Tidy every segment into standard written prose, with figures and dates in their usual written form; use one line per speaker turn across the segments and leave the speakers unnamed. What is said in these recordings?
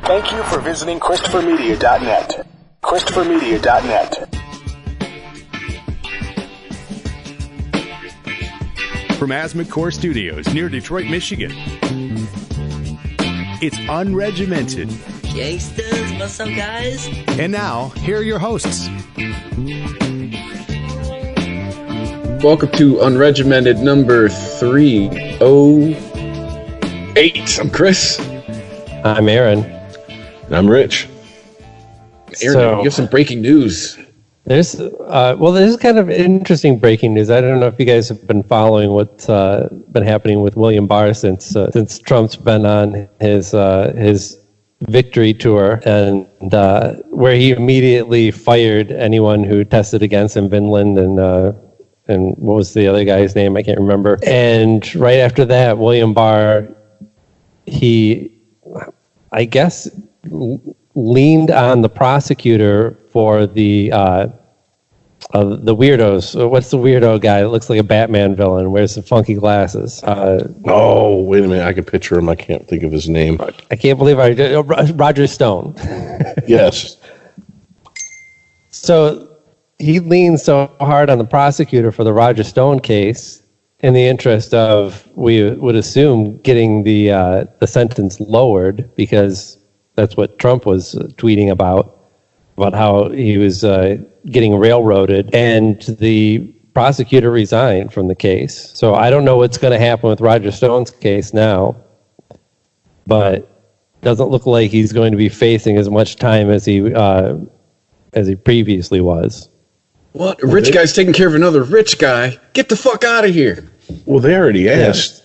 Thank you for visiting ChristopherMedia.net. ChristopherMedia.net.
From Asthma Core Studios near Detroit, Michigan, it's Unregimented.
Gangsters, what's up, guys?
And now, here are your hosts.
Welcome to Unregimented number 308. I'm Chris.
I'm Aaron.
And I'm Rich.
Aaron, you have some breaking news.
There's kind of interesting breaking news. I don't know if you guys have been following what's been happening with William Barr since Trump's been on his victory tour, and where he immediately fired anyone who tested against him, Vinland and what was the other guy's name? I can't remember. And right after that, William Barr, I guess, leaned on the prosecutor for the weirdos. What's the weirdo guy that looks like a Batman villain? Wears the funky glasses.
Oh, wait a minute. I can picture him. I can't think of his name.
I can't believe Roger Stone.
Yes.
So he leaned so hard on the prosecutor for the Roger Stone case in the interest of, we would assume, getting the sentence lowered, because that's what Trump was tweeting about how he was getting railroaded, and the prosecutor resigned from the case. So I don't know what's going to happen with Roger Stone's case now, but it doesn't look like he's going to be facing as much time as he previously was.
What? A rich guy's taking care of another rich guy? Get the fuck out of here.
Well, they already asked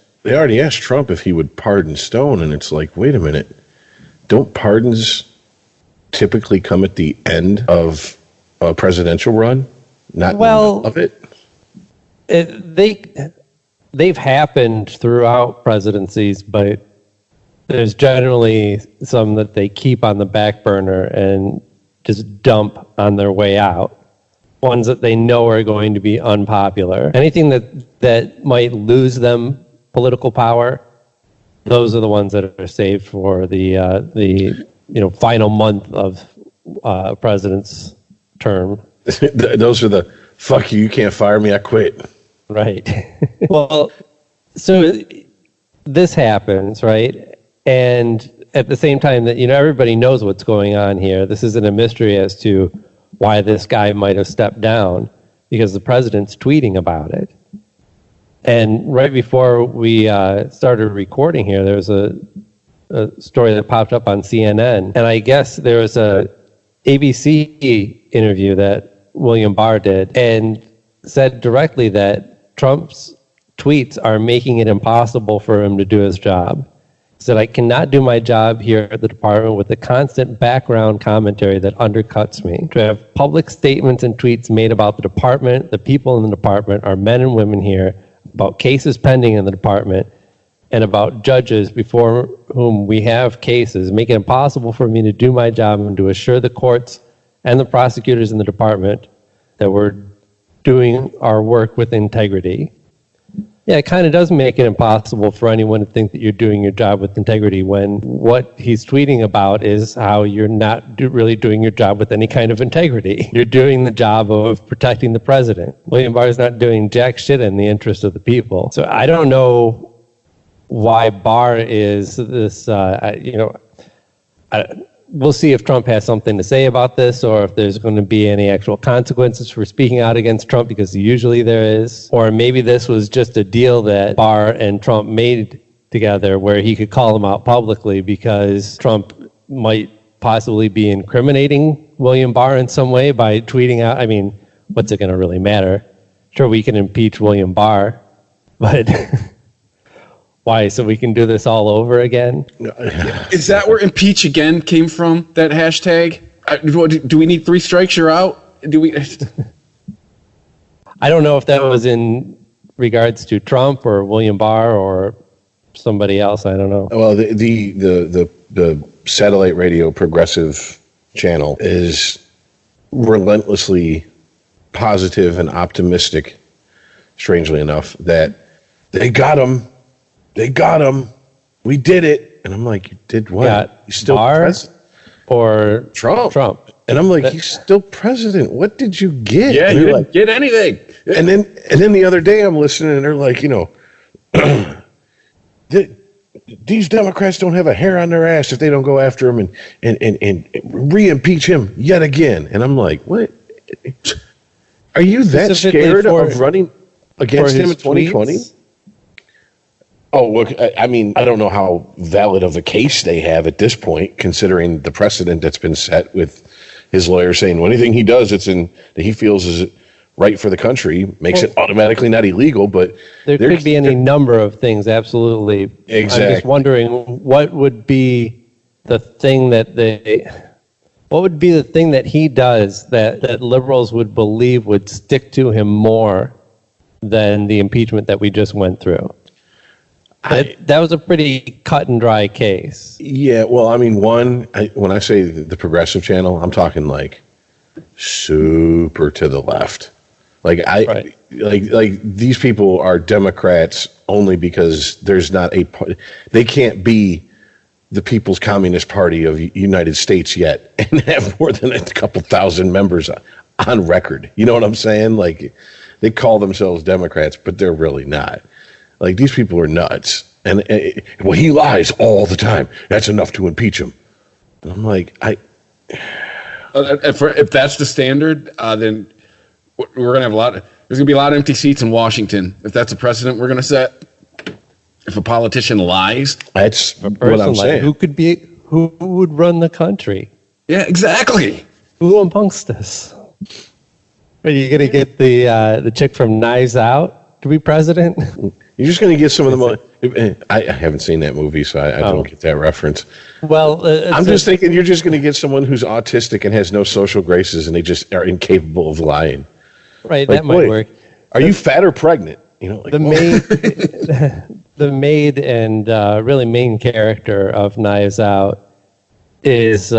Trump if he would pardon Stone, and it's like, wait a minute. Don't pardons typically come at the end of a presidential run? Not in the middle of it?
They've happened throughout presidencies, but there's generally some that they keep on the back burner and just dump on their way out. Ones that they know are going to be unpopular. Anything that might lose them political power, those are the ones that are saved for the final month of president's term.
Those are the fuck you can't fire me, I quit.
Right. Well, so this happens, right? And at the same time that everybody knows what's going on here. This isn't a mystery as to why this guy might have stepped down, because the president's tweeting about it. And right before we started recording here, there was a story that popped up on CNN. And I guess there was a ABC interview that William Barr did, and said directly that Trump's tweets are making it impossible for him to do his job. He said, "I cannot do my job here at the department with the constant background commentary that undercuts me. To have public statements and tweets made about the department, the people in the department, our men and women here, about cases pending in the department, and about judges before whom we have cases, make it impossible for me to do my job and to assure the courts and the prosecutors in the department that we're doing our work with integrity." Yeah, it kind of does make it impossible for anyone to think that you're doing your job with integrity when what he's tweeting about is how you're not really doing your job with any kind of integrity. You're doing the job of protecting the president. William Barr is not doing jack shit in the interest of the people. So I don't know why Barr is this, we'll see if Trump has something to say about this, or if there's going to be any actual consequences for speaking out against Trump, because usually there is. Or maybe this was just a deal that Barr and Trump made together where he could call him out publicly because Trump might possibly be incriminating William Barr in some way by tweeting out. I mean, what's it going to really matter? Sure, we can impeach William Barr, but why? So we can do this all over again?
Is that where impeach again came from, that hashtag? Do we need 3 strikes, you're out? Do we?
I don't know if that was in regards to Trump or William Barr or somebody else. I don't know.
Well, the satellite radio progressive channel is relentlessly positive and optimistic, strangely enough, that they got him. They got him. We did it. And I'm like, you did what?
Got
He's still
Barr
president.
or
Trump. And I'm like, he's still president. What did you get?
Yeah,
and
you didn't
like,
get anything.
And then the other day I'm listening, and they're like, these Democrats don't have a hair on their ass if they don't go after him and re-impeach him yet again. And I'm like, what? Are you that scared of running against him in 2020?
Tweets?
Oh, look, I mean, I don't know how valid of a case they have at this point, considering the precedent that's been set with his lawyer saying, well, anything he does that he feels is right for the country makes it automatically not illegal. But
there could be any number of things, absolutely.
Exactly.
I'm just wondering what would be the thing that he does that liberals would believe would stick to him more than the impeachment that we just went through. That was a pretty cut and dry case.
Yeah, well, I mean, when I say the progressive channel, I'm talking like super to the left. Like like these people are Democrats only because there's not they can't be the People's Communist Party of the United States yet and have more than a couple thousand members on record. You know what I'm saying? Like, they call themselves Democrats, but they're really not. Like, these people are nuts. And well, he lies all the time. That's enough to impeach him. And I'm like,
if that's the standard, then we're going to have there's going to be a lot of empty seats in Washington. If that's a precedent we're going to set, if a politician lies.
That's what I'm saying.
Who would run the country?
Yeah, exactly.
Who amongst us? Are you going to get the chick from Knives Out to be president?
You're just going to get some of the I haven't seen that movie, so I don't get that reference.
Well,
I'm just thinking you're just going to get someone who's autistic and has no social graces, and they just are incapable of lying.
Right,
like,
that might work.
Are you fat or pregnant? You know, like,
the maid and really main character of Knives Out is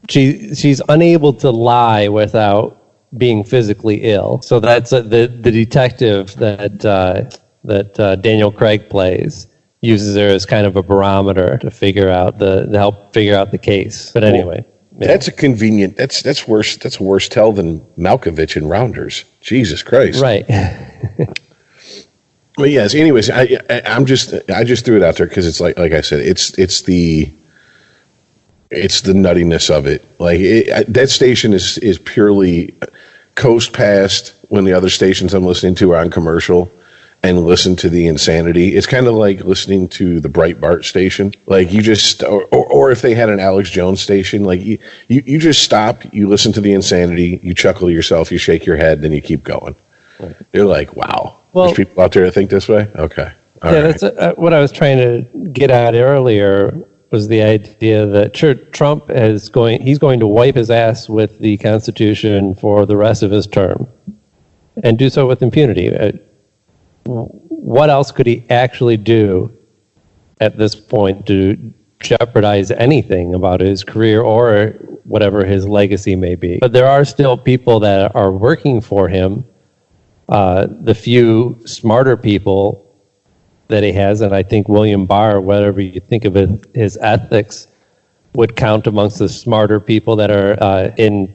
she's unable to lie without being physically ill. So that's the detective that Daniel Craig plays uses her as kind of a barometer to help figure out the case. But anyway,
that's a convenient. That's worse. That's a worse tell than Malkovich and Rounders. Jesus Christ.
Right.
Well, yes. Anyways, I just threw it out there because it's like I said, it's the nuttiness of it. Like that station is purely coast past when the other stations I'm listening to are on commercial, and listen to the insanity. It's kind of like listening to the Breitbart station. Like you just, or if they had an Alex Jones station, like you just stop, you listen to the insanity, you chuckle to yourself, you shake your head, then you keep going. Right. You're like, wow. Well, there's people out there that think this way? Okay. All right.
That's what I was trying to get at earlier, was the idea that Trump he's going to wipe his ass with the Constitution for the rest of his term and do so with impunity. What else could he actually do at this point to jeopardize anything about his career or whatever his legacy may be? But there are still people that are working for him, the few smarter people that he has, and I think William Barr, whatever you think of his ethics, would count amongst the smarter people that are in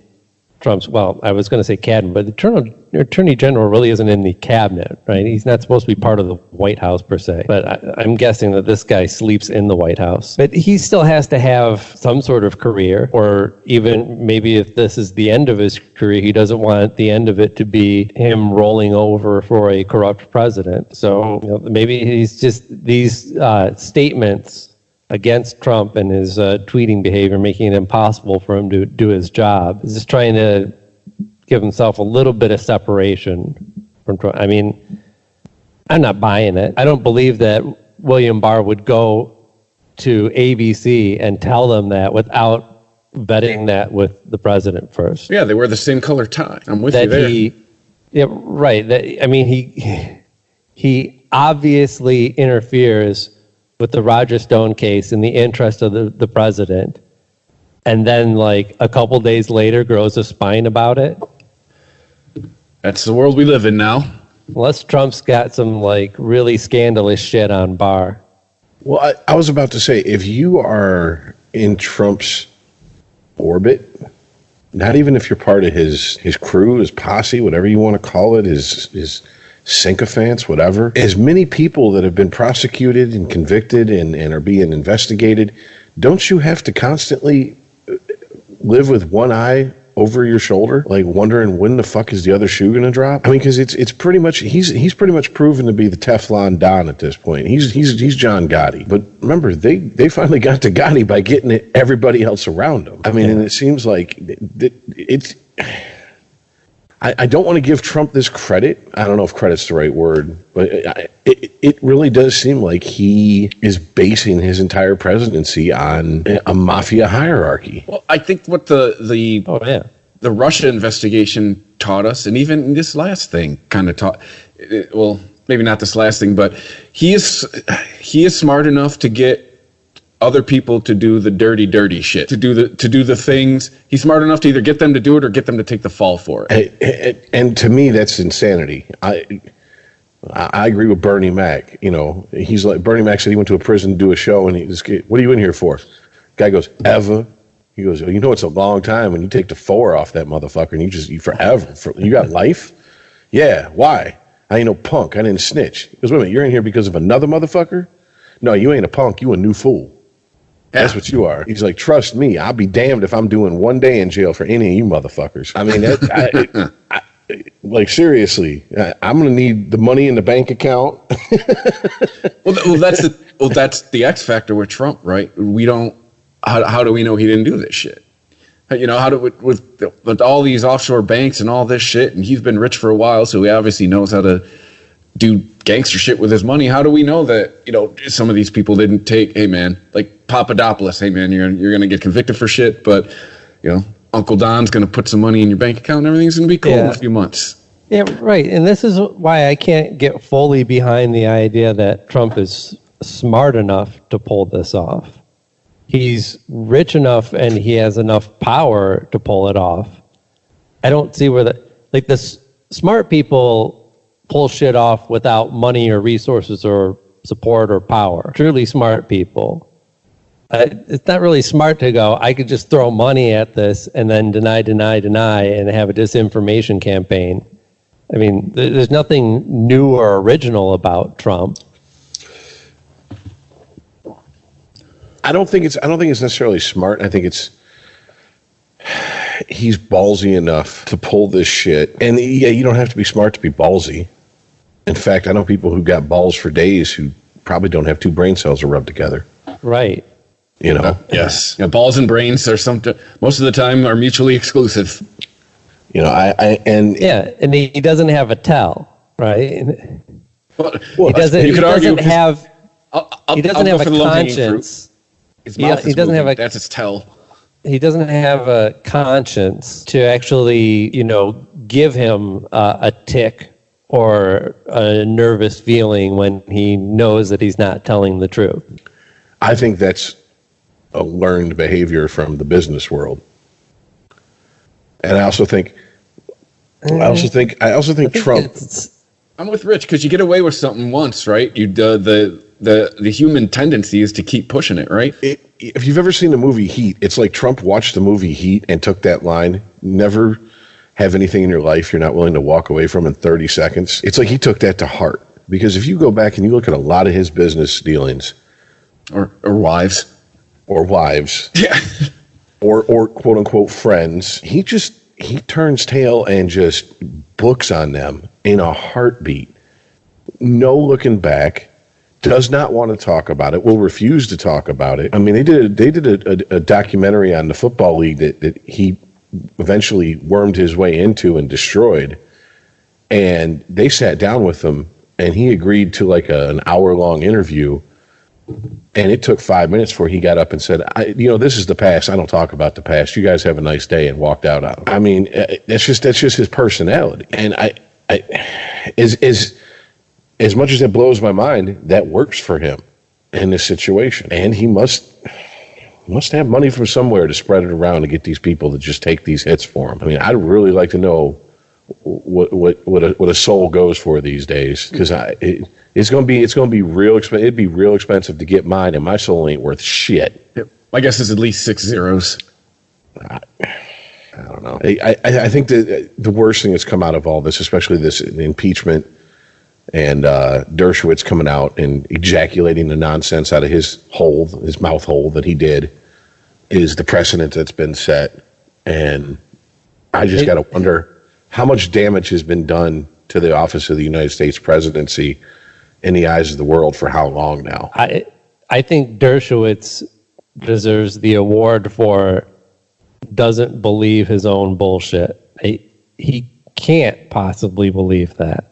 Trump's, well, I was going to say cabinet, but the Attorney General really isn't in the cabinet, right? He's not supposed to be part of the White House per se, but I'm guessing that this guy sleeps in the White House. But he still has to have some sort of career, or even maybe if this is the end of his career, he doesn't want the end of it to be him rolling over for a corrupt president. So maybe he's just these statements against Trump and his tweeting behavior, making it impossible for him to do his job. He's just trying to give himself a little bit of separation from Trump. I mean, I'm not buying it. I don't believe that William Barr would go to ABC and tell them that without vetting that with the president first.
Yeah, they wear the same color tie. I'm with you there.
Yeah, right. I mean, he obviously interferes with the Roger Stone case in the interest of the president, and then like a couple days later grows a spine about it.
That's the world we live in now.
Unless Trump's got some like really scandalous shit on Barr.
Well, I was about to say, if you are in Trump's orbit, not even if you're part of his crew, his posse, whatever you want to call it, his sycophants, whatever, as many people that have been prosecuted and convicted and are being investigated, don't you have to constantly live with one eye over your shoulder, like wondering when the fuck is the other shoe going to drop? I mean, because it's pretty much he's pretty much proven to be the Teflon Don at this point. He's John Gotti. But remember, they finally got to Gotti by getting everybody else around him. I mean, and it seems like it's. I don't want to give Trump this credit. I don't know if credit's the right word, but it really does seem like he is basing his entire presidency on a mafia hierarchy.
Well, I think what the Russia investigation taught us, and even this last thing kind of taught, well, maybe not this last thing, but he is smart enough to get other people to do the dirty shit, to do the things. He's smart enough to either get them to do it or get them to take the fall for it.
And to me, that's insanity. I agree with Bernie Mac. You know, he's like, Bernie Mac said he went to a prison to do a show, and what are you in here for? Guy goes, ever. He goes, you know, it's a long time when you take the 4 off that motherfucker, and you forever. You got life? Yeah. Why? I ain't no punk. I didn't snitch. He goes, wait a minute, you're in here because of another motherfucker? No, you ain't a punk. You a new fool. That's what you are. He's like, trust me, I'll be damned if I'm doing 1 day in jail for any of you motherfuckers. I mean, like, seriously, I'm going to need the money in the bank account.
well, that's the X factor with Trump, right? We don't. How do we know he didn't do this shit? You know, how do with all these offshore banks and all this shit, and he's been rich for a while, so he obviously knows how to do gangster shit with his money. How do we know that, you know, some of these people didn't take, hey man, like Papadopoulos, hey man, you're gonna get convicted for shit, but you know, Uncle Don's gonna put some money in your bank account and everything's gonna be cool in a few months.
Yeah, right. And this is why I can't get fully behind the idea that Trump is smart enough to pull this off. He's rich enough and he has enough power to pull it off. I don't see where the smart people pull shit off without money or resources or support or power. Truly smart people. It's not really smart to go, I could just throw money at this and then deny, and have a disinformation campaign. I mean, there's nothing new or original about Trump.
I don't think it's necessarily smart. I think he's ballsy enough to pull this shit. And yeah, you don't have to be smart to be ballsy. In fact, I know people who got balls for days who probably don't have 2 brain cells to rub together.
Right.
You know?
Yes. Yeah, balls and brains are most of the time are mutually exclusive.
You know, and
he doesn't have a tell, right?
Well,
he doesn't have a conscience.
His mouth
he doesn't
moving.
have
That's his tell.
He doesn't have a conscience to actually, you know, give him a tick or a nervous feeling when he knows that he's not telling the truth.
I think that's a learned behavior from the business world. And I also think Trump.
I'm with Rich because you get away with something once, right? The human tendency is to keep pushing it, right?
If you've ever seen the movie Heat, it's like Trump watched the movie Heat and took that line, never have anything in your life you're not willing to walk away from in 30 seconds. It's like he took that to heart. Because if you go back and you look at a lot of his business dealings.
Or wives.
Yeah. or quote unquote friends, he turns tail and just books on them in a heartbeat. No looking back. Does not want to talk about it. Will refuse to talk about it. I mean, they did a documentary on the football league that he eventually wormed his way into and destroyed. And they sat down with him, and he agreed to like an hour-long interview. And it took 5 minutes before he got up and said, this is the past. I don't talk about the past. You guys have a nice day, and walked out on it. I mean, that's just his personality. And as much as it blows my mind, that works for him in this situation. And he must have money from somewhere to spread it around to get these people to just take these hits for him. I mean, I'd really like to know what a soul goes for these days. Because it's going to be real expensive. It'd be real expensive to get mine, and my soul ain't worth shit.
Yep. My guess is at least 6 zeros.
I don't know. I think the worst thing that's come out of all this, especially this impeachment and Dershowitz coming out and ejaculating the nonsense out of his mouth hole that he did, is the precedent that's been set. And I just got to wonder how much damage has been done to the office of the United States presidency in the eyes of the world for how long now?
I think Dershowitz deserves the award for doesn't believe his own bullshit. He can't possibly believe that.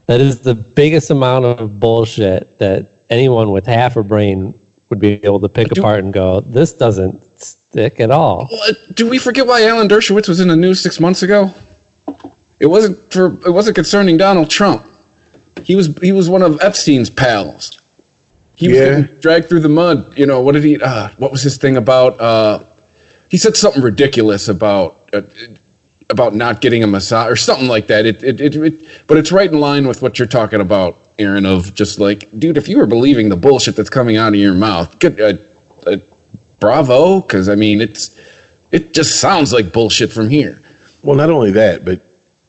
That is the biggest amount of bullshit that anyone with half a brain would be able to pick apart and go, this doesn't stick at all.
Do we forget why Alan Dershowitz was in the news 6 months ago? It wasn't concerning Donald Trump. He was one of Epstein's pals. He was getting dragged through the mud. You know, what did he? What was his thing about? He said something ridiculous about not getting a massage or something like that. But it's right in line with what you're talking about, Aaron. Of just like, dude, if you were believing the bullshit that's coming out of your mouth, bravo, because I mean, it just sounds like bullshit from here.
Well, not only that, but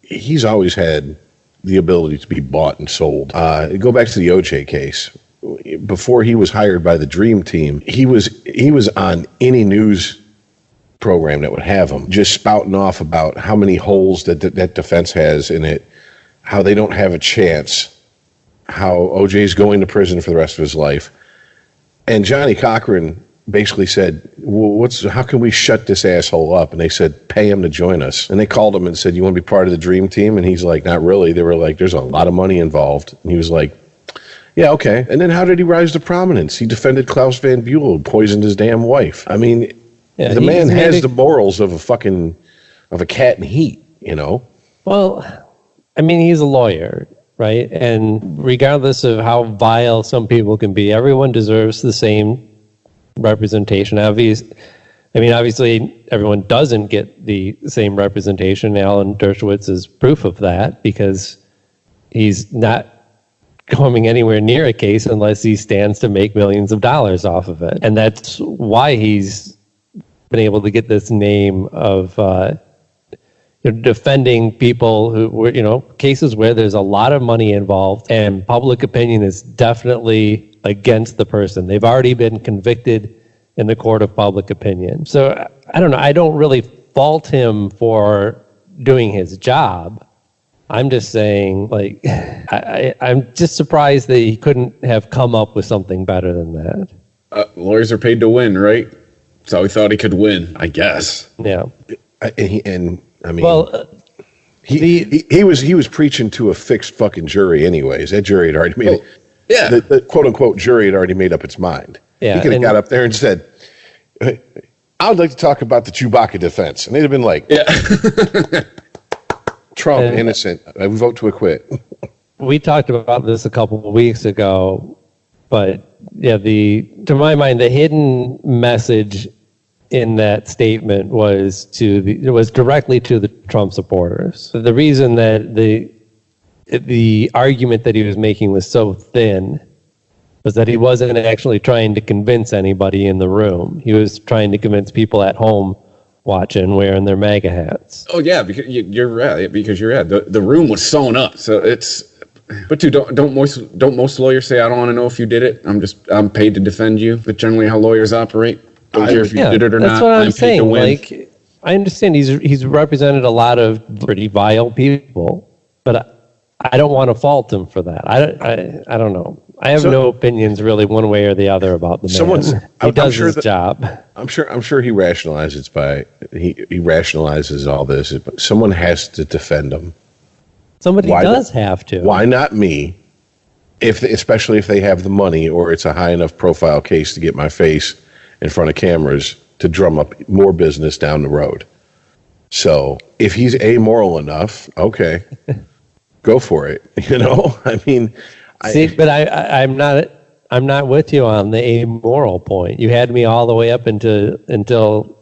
he's always had the ability to be bought and sold. Go back to the OJ case. Before he was hired by the Dream Team, he was on any news program that would have him, just spouting off about how many holes that defense has in it, how they don't have a chance, how OJ's going to prison for the rest of his life. And Johnny Cochran basically said, well, how can we shut this asshole up? And they said, pay him to join us. And they called him and said, you want to be part of the Dream Team? And he's like, not really. They were like, there's a lot of money involved. And he was like, yeah, okay. And then how did he rise to prominence? He defended Klaus Van Buell, who poisoned his damn wife. I mean, the man has the morals of a cat in heat, you know?
Well, I mean, he's a lawyer, right? And regardless of how vile some people can be, everyone deserves the same representation. Obviously, everyone doesn't get the same representation. Alan Dershowitz is proof of that because he's not coming anywhere near a case unless he stands to make millions of dollars off of it. And that's why he's been able to get this name of defending people who were, cases where there's a lot of money involved and public opinion is definitely against the person. They've already been convicted in the court of public opinion. So I don't know. I don't really fault him for doing his job. I'm just saying, I'm just surprised that he couldn't have come up with something better than that.
Lawyers are paid to win, right? So he thought he could win, I guess.
Yeah.
He was preaching to a fixed fucking jury anyways. That jury had already made the quote unquote jury had already made up its mind.
Yeah,
he could have got up there and said, I'd like to talk about the Chewbacca defense. And they'd have been like, Trump, innocent. I vote to acquit.
We talked about this a couple of weeks ago, but yeah, to my mind, the hidden message in that statement was directly to the Trump supporters. The reason that the argument that he was making was so thin was that he wasn't actually trying to convince anybody in the room. He was trying to convince people at home watching, wearing their MAGA hats.
Oh yeah, because you're right. Because you're right. The room was sewn up, so it's. But dude, don't most lawyers say, I don't want to know if you did it. I'm paid to defend you. But generally, how lawyers operate. Don't care if you did it or not.
That's what I'm saying. Like, I understand he's represented a lot of pretty vile people, but I don't want to fault him for that. I don't know. I have no opinions really one way or the other about the man. He does his job.
I'm sure he rationalizes he rationalizes all this, but someone has to defend him.
Somebody does have to.
Why not me? Especially if they have the money or it's a high enough profile case to get my face in front of cameras to drum up more business down the road. So if he's amoral enough, okay, go for it. I mean.
But I'm not with you on the amoral point. You had me all the way up until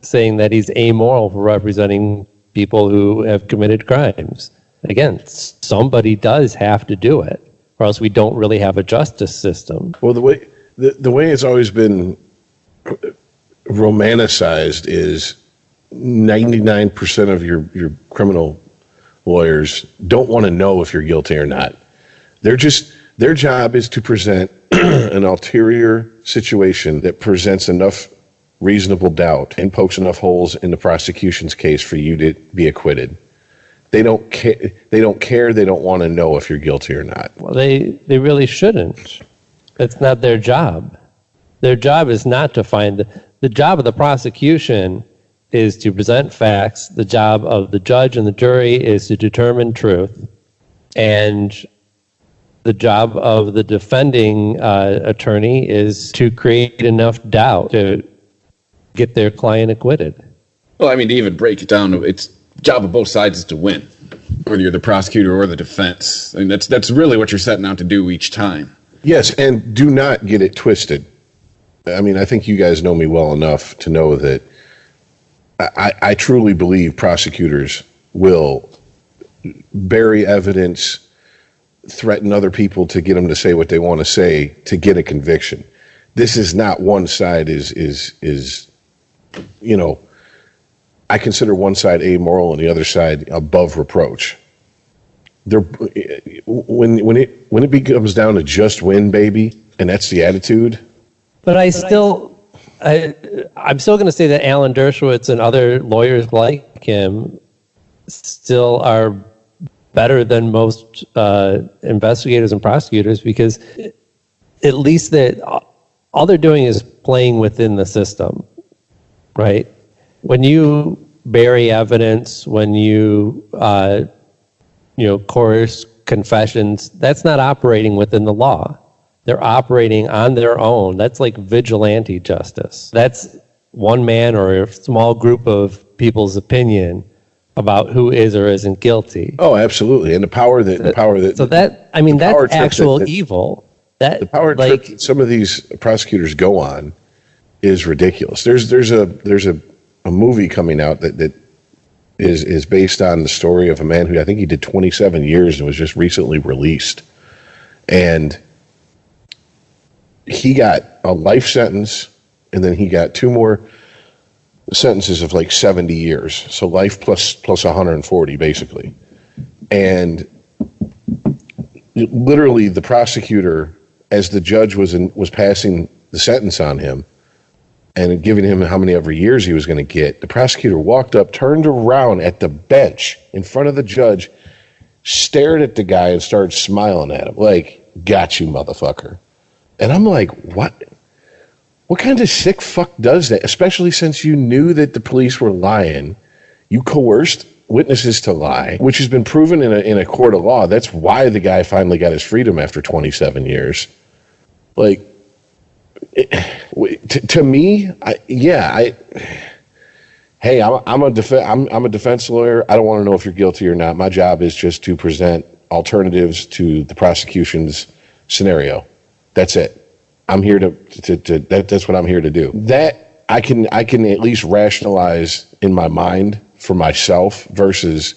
saying that he's amoral for representing people who have committed crimes. Again, somebody does have to do it, or else we don't really have a justice system.
Well, the way it's always been romanticized is 99% of your criminal lawyers don't want to know if you're guilty or not. Their job is to present an ulterior situation that presents enough reasonable doubt and pokes enough holes in the prosecution's case for you to be acquitted. They don't care. They don't want to know if you're guilty or not.
Well, they really shouldn't. It's not their job. Their job is not to find the job of the prosecution is to present facts. The job of the judge and the jury is to determine truth. And the job of the defending attorney is to create enough doubt to get their client acquitted.
Well, I mean, to even break it down, it's job of both sides is to win, whether you're the prosecutor or the defense. I mean, that's really what you're setting out to do each time.
Yes, and do not get it twisted. I mean, I think you guys know me well enough to know that I truly believe prosecutors will bury evidence, threaten other people to get them to say what they want to say to get a conviction. This is not one side is you know, I consider one side amoral and the other side above reproach. When it becomes down to just win, baby, and that's the attitude.
But I'm still going to say that Alan Dershowitz and other lawyers like him still are better than most investigators and prosecutors, because at least that all they're doing is playing within the system, right? When you bury evidence, when you coerce confessions, that's not operating within the law. They're operating on their own. That's like vigilante justice. That's one man or a small group of people's opinion about who is or isn't guilty.
Oh, absolutely. And the power that
so that, I mean, that's actual evil. That
the power trip that some of these prosecutors go on is ridiculous. There's a movie coming out that is based on the story of a man who I think he did 27 years and was just recently released. And he got a life sentence, and then he got 2 more sentences of like 70 years. So life plus 140, basically. And literally the prosecutor, as the judge was passing the sentence on him and giving him how many ever years he was going to get, the prosecutor walked up, turned around at the bench in front of the judge, stared at the guy and started smiling at him like, "Got you, motherfucker." And I'm like, what kind of sick fuck does that? Especially since you knew that the police were lying. You coerced witnesses to lie, which has been proven in a court of law. That's why the guy finally got his freedom after 27 years. Like, to me, hey, I'm a defense lawyer. I don't want to know if you're guilty or not. My job is just to present alternatives to the prosecution's scenario. That's it. I'm here that's what I'm here to do. That I can at least rationalize in my mind for myself versus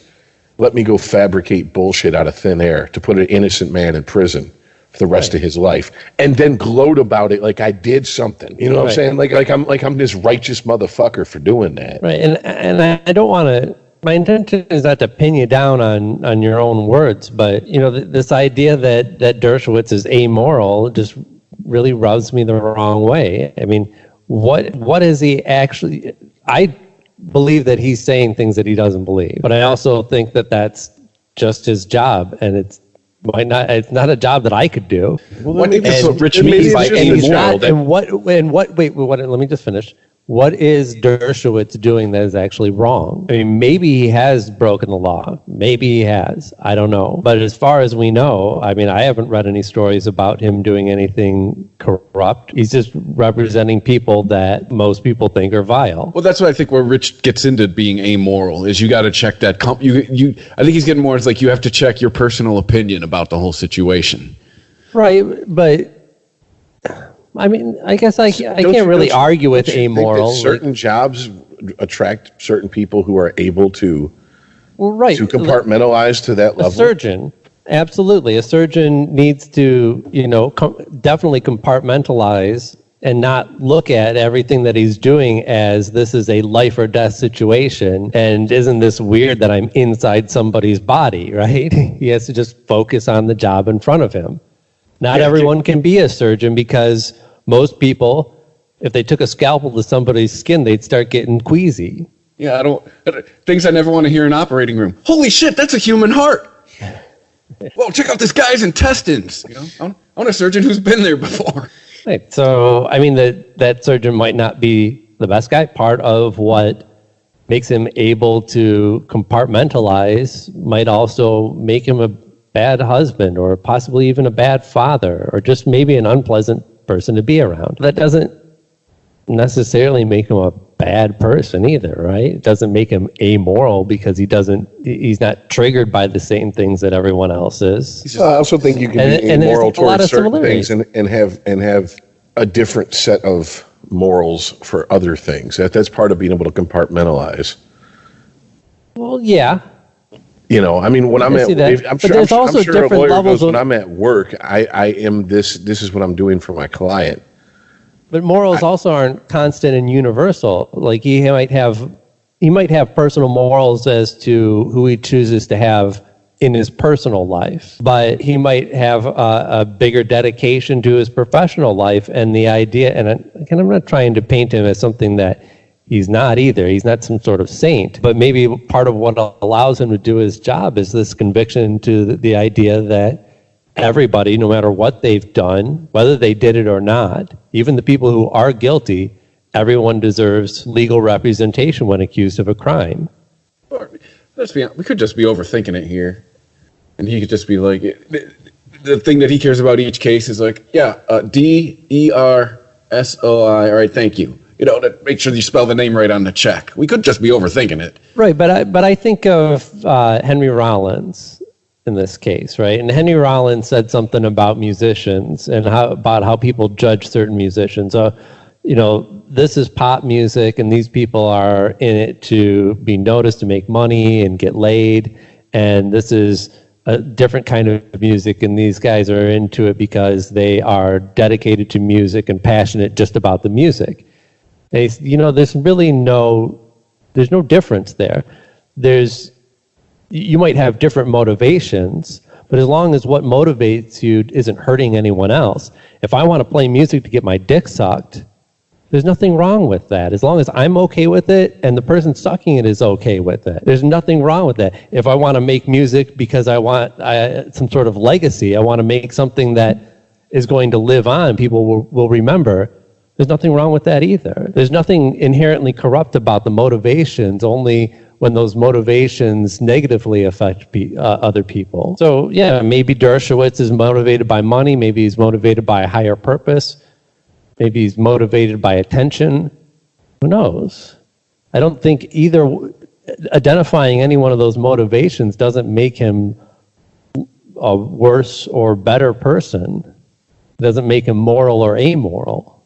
let me go fabricate bullshit out of thin air to put an innocent man in prison for the rest of his life and then gloat about it like I did something. You know what I'm saying? Like I'm this righteous motherfucker for doing that.
Right. And I don't want to. My intention is not to pin you down on your own words, but this idea that Dershowitz is amoral just really rubs me the wrong way. I mean, what is he actually? I believe that he's saying things that he doesn't believe, but I also think that that's just his job, and it's not a job that I could do.
Well, what Rich means by amoral?
Wait, let me just finish. What is Dershowitz doing that is actually wrong? I mean, maybe he has broken the law. Maybe he has. I don't know. But as far as we know, I mean, I haven't read any stories about him doing anything corrupt. He's just representing people that most people think are vile.
Well, that's what I think where Rich gets into being amoral is you got to check that. I think he's getting more, it's like you have to check your personal opinion about the whole situation.
Right, but I mean, I guess I can't really argue with amoral.
Certain jobs attract certain people who are able to
Well, right.
To compartmentalize to that level?
A surgeon, absolutely. A surgeon needs to, definitely compartmentalize and not look at everything that he's doing as this is a life or death situation. And isn't this weird that I'm inside somebody's body, right? He has to just focus on the job in front of him. Not everyone can be a surgeon, because most people, if they took a scalpel to somebody's skin, they'd start getting queasy.
Yeah, things I never want to hear in an operating room. Holy shit, that's a human heart. Well, check out this guy's intestines. I want a surgeon who's been there before.
Right. So, I mean, that surgeon might not be the best guy. Part of what makes him able to compartmentalize might also make him a bad husband, or possibly even a bad father, or just maybe an unpleasant person to be around. That doesn't necessarily make him a bad person either, right? It doesn't make him amoral because he's not triggered by the same things that everyone else is.
I also think you can be amoral towards certain things and have a different set of morals for other things. That's part of being able to compartmentalize.
Well, yeah.
I mean, when I'm at, I'm sure a lawyer goes, when I'm at work, I am this is what I'm doing for my client.
But morals also aren't constant and universal. Like he might have personal morals as to who he chooses to have in his personal life, but he might have a bigger dedication to his professional life. And the idea, and again, I'm not trying to paint him as something that he's not either. He's not some sort of saint, but maybe part of what allows him to do his job is this conviction to the idea that everybody, no matter what they've done, whether they did it or not, even the people who are guilty, everyone deserves legal representation when accused of a crime.
Let's be honest, we could just be overthinking it here. And he could just be like, the thing that he cares about each case is like, DERSOI, all right, thank you. To make sure you spell the name right on the check. We could just be overthinking it.
Right, but I think of Henry Rollins in this case, right? And Henry Rollins said something about musicians and about how people judge certain musicians. This is pop music, and these people are in it to be noticed, to make money and get laid. And this is a different kind of music, and these guys are into it because they are dedicated to music and passionate just about the music. There's really there's no difference there. You might have different motivations, but as long as what motivates you isn't hurting anyone else. If I want to play music to get my dick sucked, there's nothing wrong with that. As long as I'm okay with it and the person sucking it is okay with it, there's nothing wrong with that. If I want to make music because I want some sort of legacy, I want to make something that is going to live on, people will remember, there's nothing wrong with that either. There's nothing inherently corrupt about the motivations, only when those motivations negatively affect other people. So yeah, maybe Dershowitz is motivated by money, maybe he's motivated by a higher purpose, maybe he's motivated by attention. Who knows? I don't think either identifying any one of those motivations doesn't make him a worse or better person. It doesn't make him moral or amoral.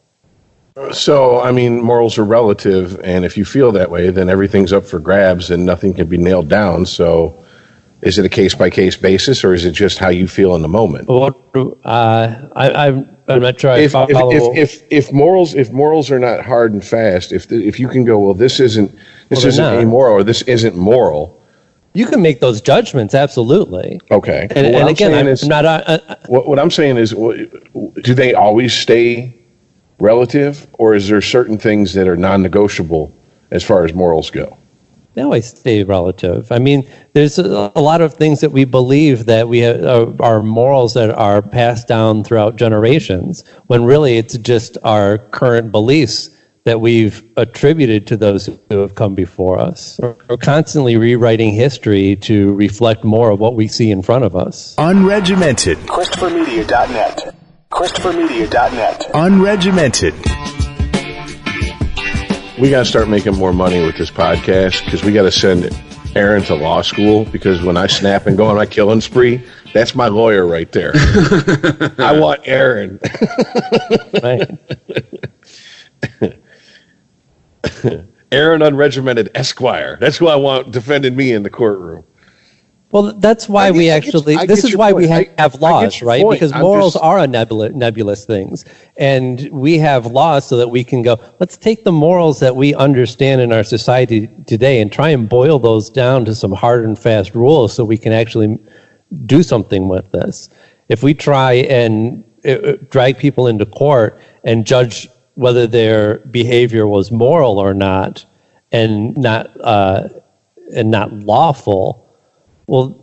So, I mean, morals are relative, and if you feel that way, then everything's up for grabs and nothing can be nailed down. So, is it a case-by-case basis, or is it just how you feel in the moment?
Well, I'm not sure I follow.
If morals are not hard and fast, if you can go, well, this isn't amoral, or this isn't moral.
You can make those judgments, absolutely.
Okay.
And again, I'm not.
What I'm saying is, do they always stay relative, or is there certain things that are non-negotiable as far as morals go?
They always stay relative. I mean, there's a lot of things that we believe that we are morals that are passed down throughout generations, when really it's just our current beliefs that we've attributed to those who have come before us. We're constantly rewriting history to reflect more of what we see in front of us.
Unregimented.
ChristopherMedia.net. ChristopherMedia.net.
Unregimented.
We got to start making more money with this podcast, because we got to send Aaron to law school, because when I snap and go on my killing spree, that's my lawyer right there. I want Aaron. Aaron Unregimented Esquire. That's who I want defending me in the courtroom.
Well, that's why we actually. This is why we have laws, right? Because morals are a nebulous things, and we have laws so that we can go. Let's take the morals that we understand in our society today and try and boil those down to some hard and fast rules, so we can actually do something with this. If we try and drag people into court and judge whether their behavior was moral or not, and not lawful. Well,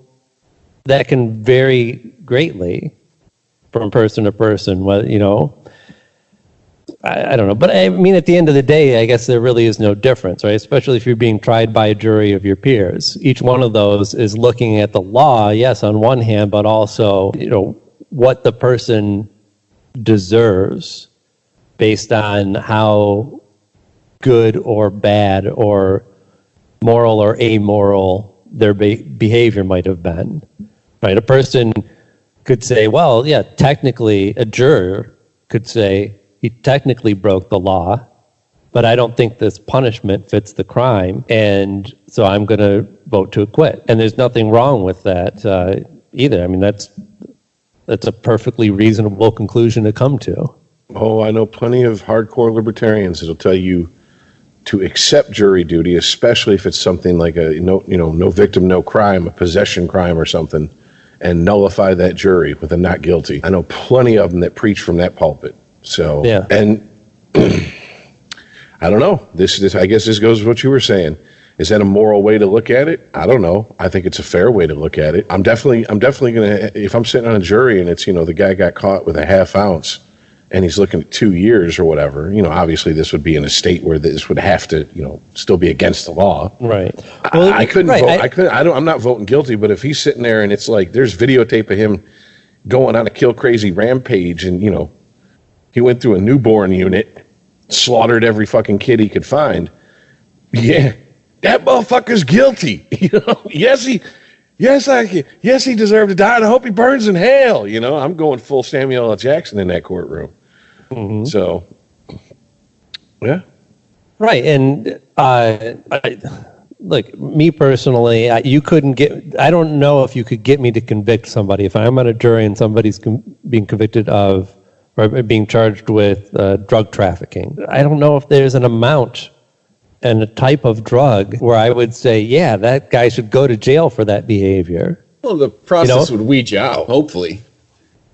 that can vary greatly from person to person. Well, I don't know. But I mean, at the end of the day, I guess there really is no difference, right? Especially if you're being tried by a jury of your peers. Each one of those is looking at the law, yes, on one hand, but also, what the person deserves based on how good or bad or moral or amoral their behavior might have been, right? A person could say, well, yeah, technically, a juror could say he technically broke the law, but I don't think this punishment fits the crime, and so I'm going to vote to acquit. And there's nothing wrong with that either. I mean, that's a perfectly reasonable conclusion to come to.
Oh, I know plenty of hardcore libertarians that'll tell you to accept jury duty, especially if it's something like a no victim, no crime, a possession crime or something, and nullify that jury with a not guilty. I know plenty of them that preach from that pulpit. So, yeah. And I don't know. This I guess this goes with what you were saying. Is that a moral way to look at it? I don't know. I think it's a fair way to look at it. I'm definitely gonna, if I'm sitting on a jury and it's the guy got caught with a half ounce, and he's looking at 2 years or whatever, obviously this would be in a state where this would have to, still be against the law.
Right.
Well, I couldn't vote. I'm not voting guilty, but if he's sitting there and it's like, there's videotape of him going on a kill crazy rampage and, he went through a newborn unit, slaughtered every fucking kid he could find. Yeah, that motherfucker's guilty. Yes, he deserved to die, and I hope he burns in hell. I'm going full Samuel L. Jackson in that courtroom. Mm-hmm. So, yeah. Right. And
look, me personally, I don't know if you could get me to convict somebody. If I'm on a jury and somebody's being convicted of, or being charged with drug trafficking, I don't know if there's an amount and a type of drug where I would say, yeah, that guy should go to jail for that behavior.
Well, the process would weed you out, hopefully.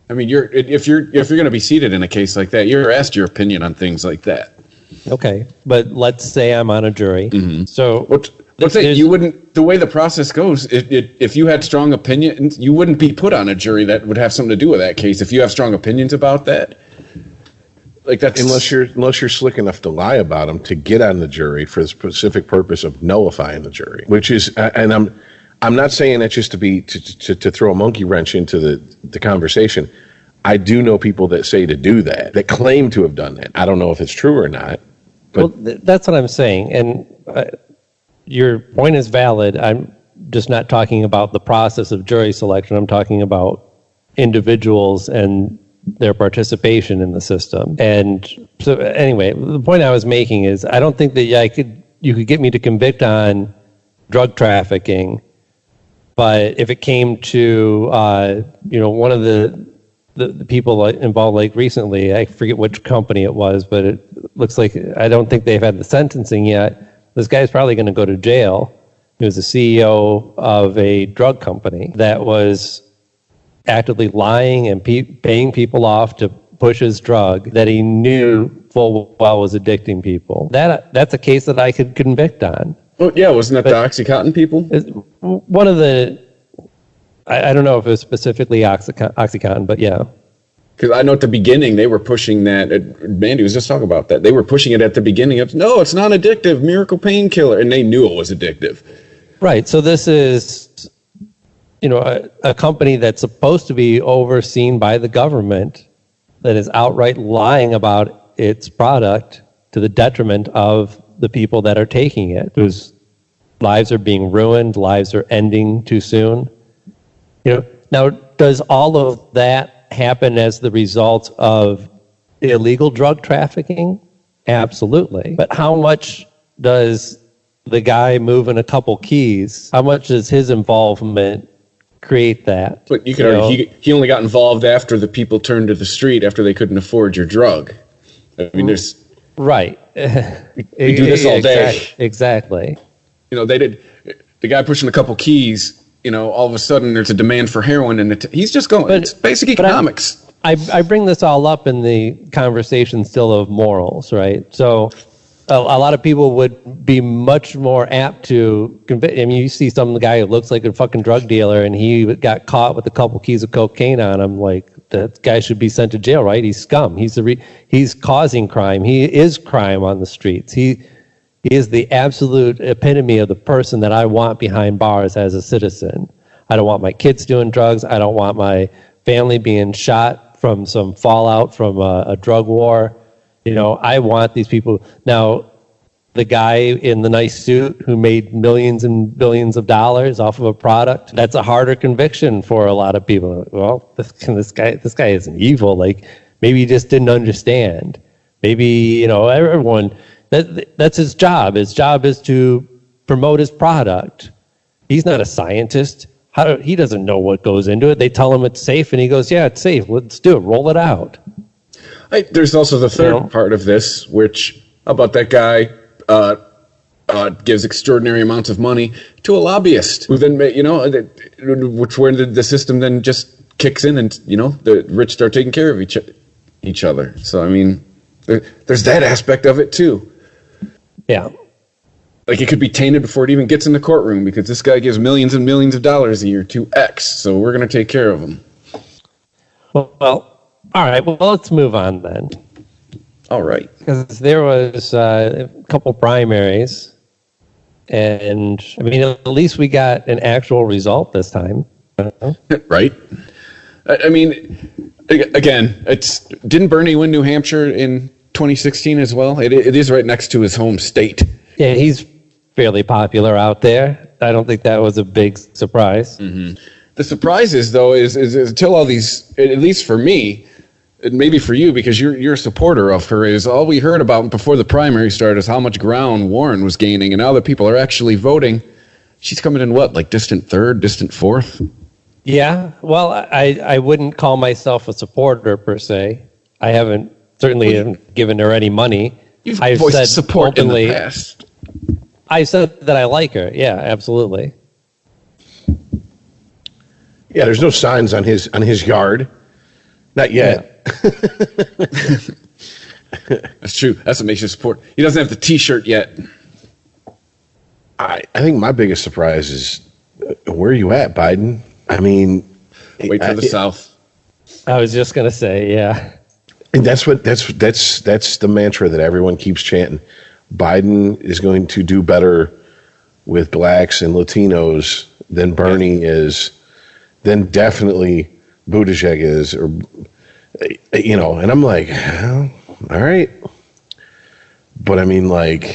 I mean, if you're going to be seated in a case like that, you're asked your opinion on things like that.
Okay, but let's say I'm on a jury. Mm-hmm. So
let's say you wouldn't. The way the process goes, if you had strong opinions, you wouldn't be put on a jury that would have something to do with that case. If you have strong opinions about that, like that's
unless you're slick enough to lie about them to get on the jury for the specific purpose of nullifying the jury, which is, and I'm not saying that just to throw a monkey wrench into the conversation. I do know people that say to do that claim to have done that. I don't know if it's true or not. But
well, that's what I'm saying, and your point is valid. I'm just not talking about the process of jury selection. I'm talking about individuals and their participation in the system. And so anyway, the point I was making is I don't think that you could get me to convict on drug trafficking, but if it came to one of the people involved, like recently, I forget which company it was, but it looks like, I don't think they've had the sentencing yet. This guy's probably going to go to jail. He was the CEO of a drug company that was actively lying and paying people off to push his drug that he knew full well was addicting people. That's a case that I could convict on.
Oh yeah, wasn't that the OxyContin people?
One of the, I don't know if it was specifically OxyContin, but yeah.
Because I know at the beginning they were pushing that. Mandy was just talking about that. They were pushing it at the beginning of, no, it's not addictive, miracle painkiller, and they knew it was addictive.
Right. So this is, a company that's supposed to be overseen by the government that is outright lying about its product to the detriment of the people that are taking it, whose lives are being ruined, lives are ending too soon. Now, does all of that happen as the result of illegal drug trafficking? Absolutely. But how much does the guy moving a couple keys, how much does his involvement create that?
But you can argue he only got involved after the people turned to the street after they couldn't afford your drug. I mean, there's
right.
We do this all day.
Exactly.
The guy pushing a couple keys. All of a sudden there's a demand for heroin, and he's just going. It's basic economics.
I bring this all up in the conversation still of morals, right? So a lot of people would be much more apt to convict. I mean, you see some guy who looks like a fucking drug dealer and he got caught with a couple keys of cocaine on him. Like, that guy should be sent to jail, right? He's scum. He's causing crime. He is crime on the streets. He is the absolute epitome of the person that I want behind bars as a citizen. I don't want my kids doing drugs. I don't want my family being shot from some fallout from a drug war. I want these people. Now, the guy in the nice suit who made millions and billions of dollars off of a product, that's a harder conviction for a lot of people. Well, this guy isn't evil. Like, maybe he just didn't understand. Maybe, everyone, that's his job. His job is to promote his product. He's not a scientist. He doesn't know what goes into it. They tell him it's safe, and he goes, yeah, it's safe. Let's do it. Roll it out.
There's also the third part of this, which, how about that guy gives extraordinary amounts of money to a lobbyist who then, where the system then just kicks in and, the rich start taking care of each other. So, I mean, there's that aspect of it, too.
Yeah.
Like, it could be tainted before it even gets in the courtroom because this guy gives millions and millions of dollars a year to X, so we're going to take care of him.
Well, all right. Well, let's move on then.
All right.
Because there was a couple primaries, and, I mean, at least we got an actual result this time.
Right. I mean, again, didn't Bernie win New Hampshire in 2016 as well? It is right next to his home state.
Yeah, he's fairly popular out there. I don't think that was a big surprise.
Mm-hmm. The surprise is, though, is until all these, at least for me, and maybe for you, because you're a supporter of her, is all we heard about before the primary started is how much ground Warren was gaining, and now that people are actually voting, she's coming in like distant third, distant fourth?
Yeah, well, I wouldn't call myself a supporter per se. I haven't given her any money.
I've voiced support openly, in the past.
I said that I like her. Yeah, absolutely.
Yeah, there's no signs on his yard. Not yet. Yeah.
That's true. That's what makes you support. He doesn't have the T-shirt yet.
I think my biggest surprise is where are you at, Biden? I mean,
wait for the South.
I was just gonna say, yeah.
And that's the mantra that everyone keeps chanting. Biden is going to do better with blacks and Latinos than Bernie is, than definitely Buttigieg is, or and I'm like, well, all right. But I mean, like,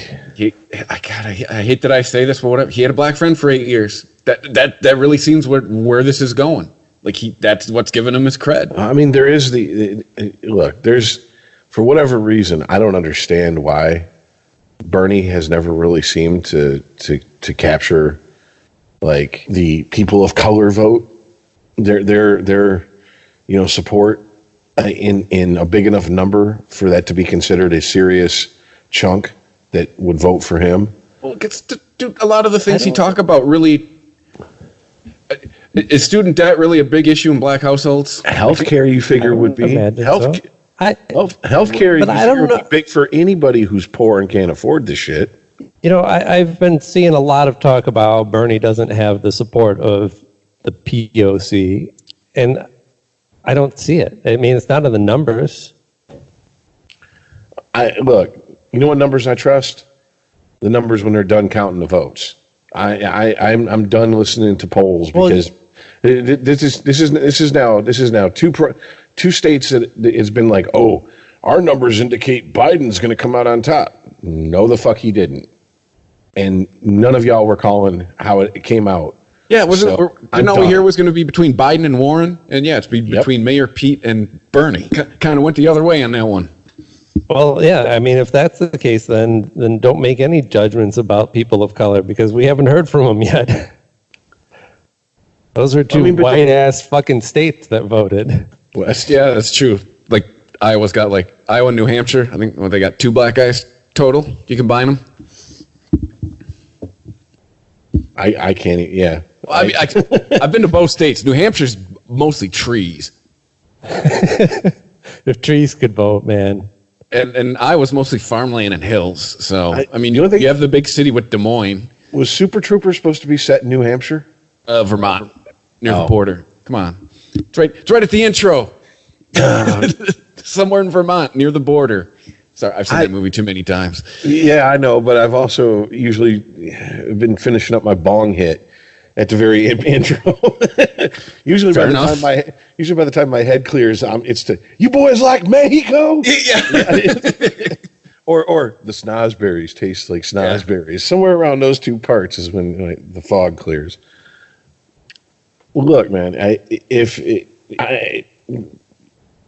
I hate that I say this, but whatever. He had a black friend for 8 years. That really seems where this is going. Like, that's what's giving him his cred.
I mean, there is there's, for whatever reason, I don't understand why Bernie has never really seemed to capture, like, the people of color vote. Their support in a big enough number for that to be considered a serious chunk that would vote for him.
Well, it gets to do a lot of the things he talk about really. Is student debt really a big issue in black households?
Healthcare, you figure, would be. Healthcare, you figure would be big for anybody who's poor and can't afford this shit.
I've been seeing a lot of talk about Bernie doesn't have the support of the POC, and I don't see it. I mean, it's not in the numbers.
Look, you know what numbers I trust? The numbers when they're done counting the votes. I'm done listening to polls because this is now two states that it's been like, oh, our numbers indicate Biden's going to come out on top. No, the fuck he didn't, and none of y'all were calling how it came out.
Yeah, didn't all we hear was going to be between Biden and Warren, and it's between Mayor Pete and Bernie. Kind of went the other way on that one.
Well, yeah. I mean, if that's the case, then don't make any judgments about people of color because we haven't heard from them yet. Those are two white ass fucking states that voted.
West, yeah, that's true. Like Iowa's got like Iowa and New Hampshire. I think they got 2 black guys total. You combine them.
I can't. Yeah.
Well, I mean, I've been to both states. New Hampshire's mostly trees.
If trees could vote, man.
And Iowa's mostly farmland and hills. So I mean,
you
have the big city with Des Moines.
Was Super Troopers supposed to be set in New Hampshire?
Vermont, near the border. Come on, it's right at the intro. Somewhere in Vermont, near the border. Sorry, I've seen that movie too many times.
Yeah, I know, but I've also usually been finishing up my bong hit at the very intro. usually by the time my head clears, it's you boys like Mexico?
Yeah.
or the snozberries taste like snozberries. Yeah. Somewhere around those 2 parts is when the fog clears. Well, look, man, if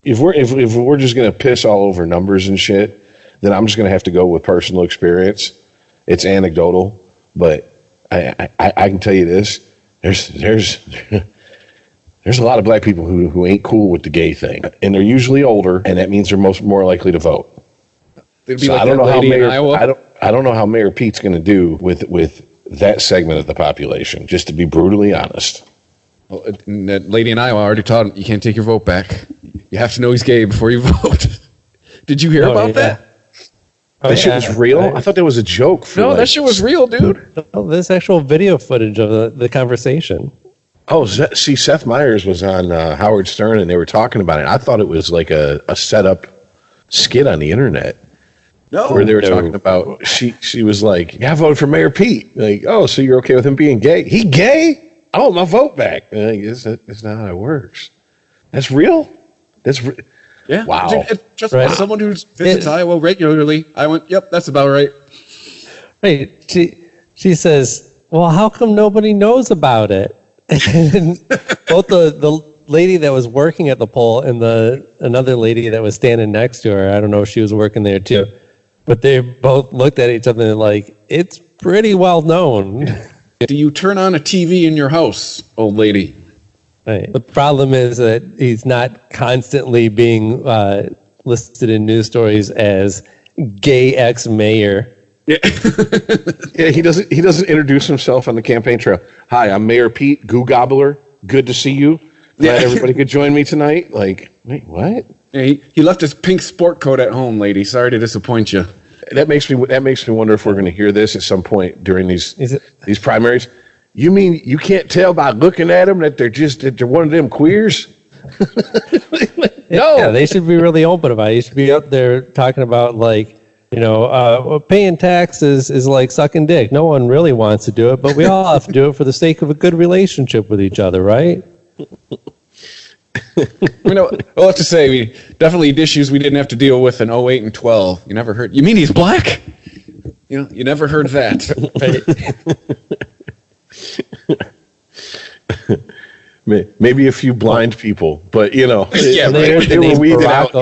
we're just gonna piss all over numbers and shit, then I'm just gonna have to go with personal experience. It's anecdotal, but I can tell you this: there's a lot of black people who ain't cool with the gay thing, and they're usually older, and that means they're more likely to vote. So I don't know how Mayor Pete's gonna do with that segment of the population. Just to be brutally honest.
Well, that lady in Iowa already taught him you can't take your vote back. You have to know he's gay before you vote. Did you hear about that?
That shit was real? I thought that was a joke.
That shit was real, dude.
No, there's actual video footage of the conversation.
Oh, see, Seth Meyers was on Howard Stern, and they were talking about it. I thought it was like a set-up skit on the internet.
No.
Where they were talking about, she was like, yeah, I voted for Mayor Pete. Like, oh, so you're okay with him being gay? He gay? I want my vote back. That's not how it works. That's real?
Yeah.
Wow.
Just as someone who visits Iowa regularly, I went, yep, that's about right.
Right. She says, well, how come nobody knows about it? And both the lady that was working at the poll and another lady that was standing next to her, I don't know if she was working there too, but they both looked at each other and like, it's pretty well known.
Do you turn on a TV in your house, old lady?
Right. The problem is that he's not constantly being listed in news stories as gay ex-mayor.
Yeah. Yeah, he doesn't introduce himself on the campaign trail. Hi, I'm Mayor Pete, Goo Gobbler. Good to see you. Glad everybody could join me tonight. Like, wait, what?
Yeah, he left his pink sport coat at home, lady. Sorry to disappoint you.
That makes me wonder if we're going to hear this at some point during these primaries. You mean you can't tell by looking at them that they're one of them queers?
No, yeah, they should be really open about it. You should be up there talking about like, paying taxes is like sucking dick. No one really wants to do it, but we all have to do it for the sake of a good relationship with each other, right?
I'll have to say, we definitely had issues we didn't have to deal with in 08 and 12. You never heard. You mean he's black? You never heard that.
Maybe a few blind people, but
yeah,
they were weeded out.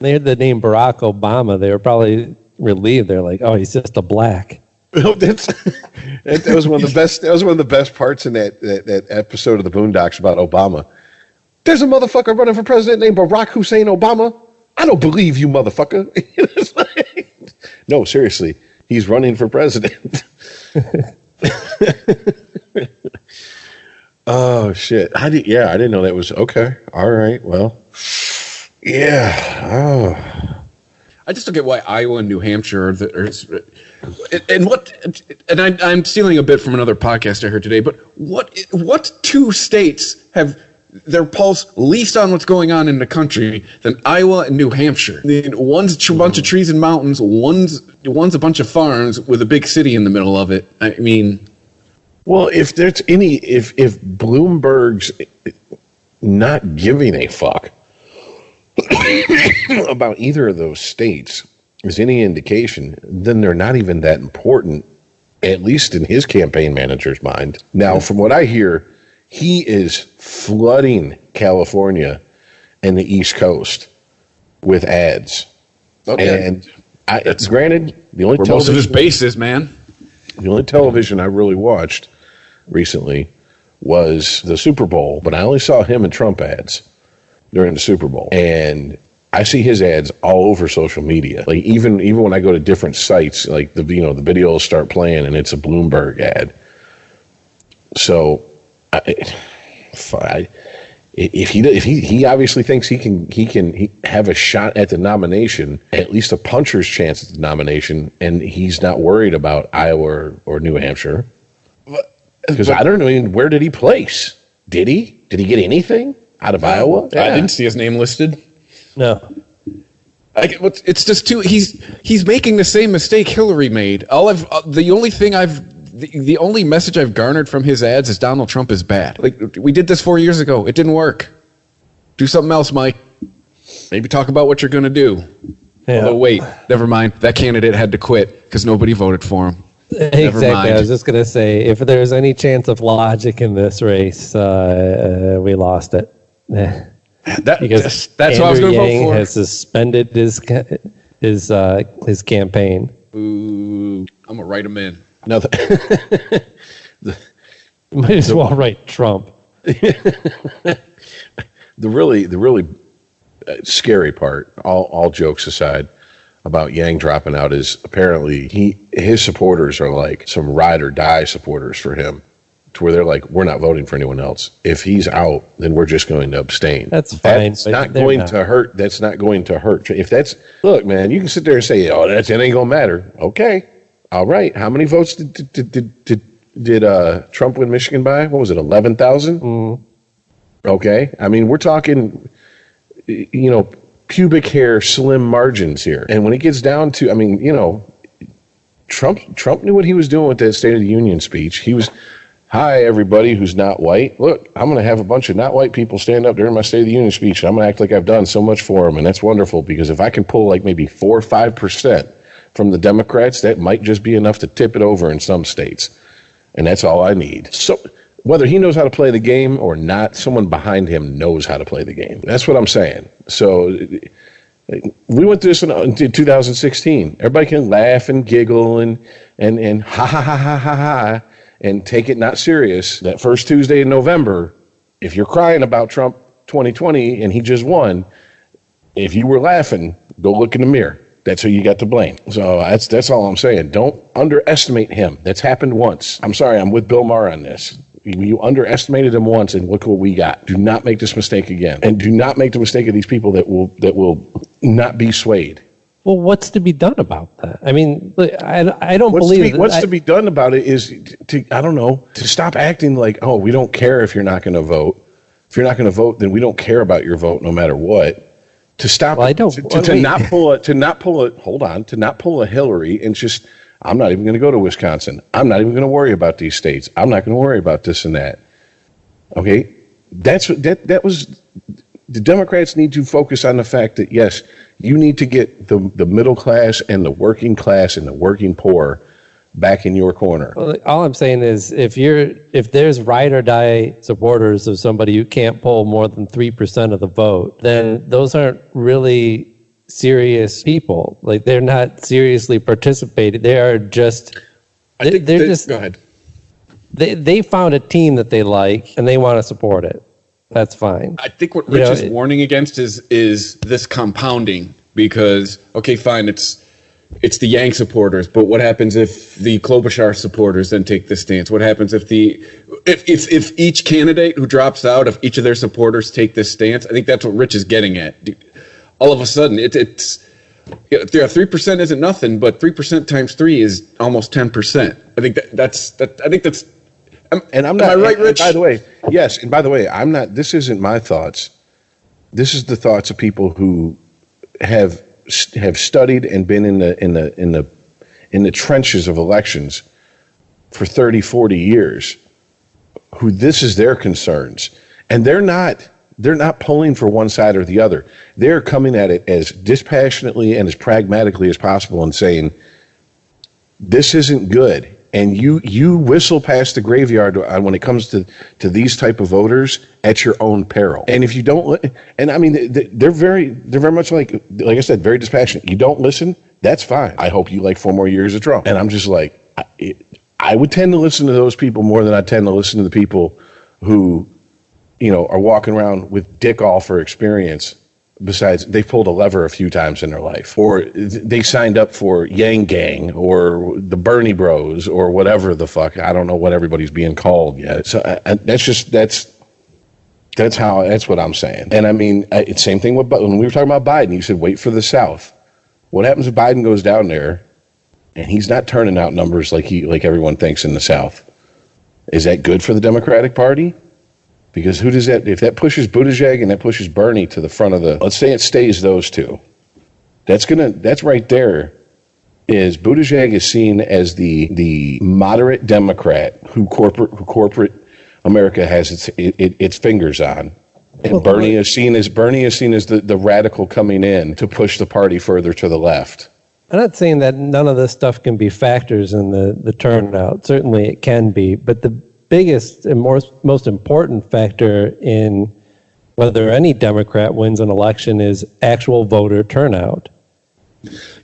They heard the name Barack Obama. They were probably relieved. They're like, "Oh, he's just a black."
That was one of the best. That was one of the best parts in that episode of the Boondocks about Obama. There's a motherfucker running for president named Barack Hussein Obama. I don't believe you, motherfucker. No, seriously, he's running for president. Oh shit! I didn't know that was okay. All right, well, yeah. Oh.
I just don't get why Iowa and New Hampshire I'm stealing a bit from another podcast I heard today, but what 2 states have their pulse least on what's going on in the country than Iowa and New Hampshire? One's a bunch of trees and mountains, one's a bunch of farms with a big city in the middle of it. I mean,
well, if Bloomberg's not giving a fuck about either of those states is any indication, then they're not even that important, at least in his campaign manager's mind. Now, from what I hear, he is flooding California and the East Coast with ads.
Okay.
And granted, the only
where most of his base is, man.
The only television I really watched recently was the Super Bowl, but I only saw him and Trump ads during the Super Bowl. And I see his ads all over social media. Like even when I go to different sites, like the video will start playing and it's a Bloomberg ad. So if he obviously thinks he can have a shot at the nomination, at least a puncher's chance at the nomination, and he's not worried about Iowa or New Hampshire. Because I don't know, where did he place? Did he get anything out of Iowa?
Yeah. I didn't see his name listed.
No.
It's just he's making the same mistake Hillary made. The only message I've garnered from his ads is Donald Trump is bad. Like, we did this 4 years ago. It didn't work. Do something else, Mike. Maybe talk about what you're going to do. Yeah. Although, wait, never mind. That candidate had to quit because nobody voted for him.
Exactly. I was just going to say, if there's any chance of logic in this race, we lost it. Because
that's what I was going to vote for.
Has suspended his campaign.
Ooh, I'm going to write him in.
No,
might as well write Trump.
The really scary part, all jokes aside, about Yang dropping out is apparently his supporters are like some ride or die supporters for him, to where they're like, we're not voting for anyone else. If he's out, then we're just going to abstain.
That's fine.
That's not going to hurt. That's not going to hurt. Look, man, you can sit there and say, oh, it ain't gonna matter. Okay. All right. How many votes did Trump win Michigan by? What was it, 11,000?
Mm.
Okay. I mean, we're talking, pubic hair, slim margins here. And when it gets down to, Trump knew what he was doing with that State of the Union speech. He was, hi, everybody who's not white. Look, I'm going to have a bunch of not white people stand up during my State of the Union speech, and I'm going to act like I've done so much for them. And that's wonderful, because if I can pull like maybe 4 or 5% from the Democrats, that might just be enough to tip it over in some states. And that's all I need. So whether he knows how to play the game or not, someone behind him knows how to play the game. That's what I'm saying. So we went through this in 2016. Everybody can laugh and giggle and ha ha ha ha ha ha and take it not serious. That first Tuesday in November, if you're crying about Trump 2020 and he just won, if you were laughing, go look in the mirror. That's who you got to blame. So that's all I'm saying. Don't underestimate him. That's happened once. I'm sorry, I'm with Bill Maher on this. You underestimated him once, and look what we got. Do not make this mistake again. And do not make the mistake of these people that will not be swayed.
Well, what's to be done about that? I mean, I don't believe
what's to be done about it is to stop acting like, oh, we don't care if you're not going to vote. If you're not going to vote, then we don't care about your vote no matter what. To stop, well, to not pull a Hillary and just, I'm not even going to go to Wisconsin. I'm not even going to worry about these states. I'm not going to worry about this and that. Okay, that was. The Democrats need to focus on the fact that, yes, you need to get the middle class and the working class and the working poor back in your corner.
Well, all I'm saying is, if there's ride or die supporters of somebody who can't poll more than 3% of the vote, then those aren't really serious people. Like, they're not seriously participating. They are just. Go
ahead.
They found a team that they like and they want to support it. That's fine.
I think what Rich is warning against is this compounding, because, okay, fine, it's the Yang supporters, but what happens if the Klobuchar supporters then take this stance? What happens if each candidate who drops out, if each of their supporters take this stance? I think that's what Rich is getting at. All of a sudden, it's 3% isn't nothing, but 3% times 3 is almost 10%. I think that's.
And I'm not. Am I right, Rich? By the way, yes. And by the way, I'm not. This isn't my thoughts. This is the thoughts of people who have studied and been in the trenches of elections for 30, 40 years. Who this is their concerns, and they're not pulling for one side or the other. They're coming at it as dispassionately and as pragmatically as possible and saying, this isn't good. And you whistle past the graveyard when it comes to these type of voters at your own peril. And if you don't, and I mean, they're very much like I said, very dispassionate. You don't listen, that's fine. I hope you like 4 more years of Trump. And I'm just like, I would tend to listen to those people more than I tend to listen to the people who, are walking around with dick all for experience. Besides, they pulled a lever a few times in their life, or they signed up for Yang Gang or the Bernie Bros or whatever the fuck. I don't know what everybody's being called yet. So that's what I'm saying. And I mean, it's same thing with when we were talking about Biden. You said wait for the South. What happens if Biden goes down there and he's not turning out numbers like everyone thinks in the South? Is that good for the Democratic Party? Because who does that, if that pushes Buttigieg and that pushes Bernie to the front of let's say it stays those two, that's right there, is Buttigieg is seen as the moderate Democrat who corporate America has its fingers on. And Bernie is seen as the radical coming in to push the party further to the left.
I'm not saying that none of this stuff can be factors in the turnout. Certainly it can be, but the biggest and most important factor in whether any Democrat wins an election is actual voter turnout.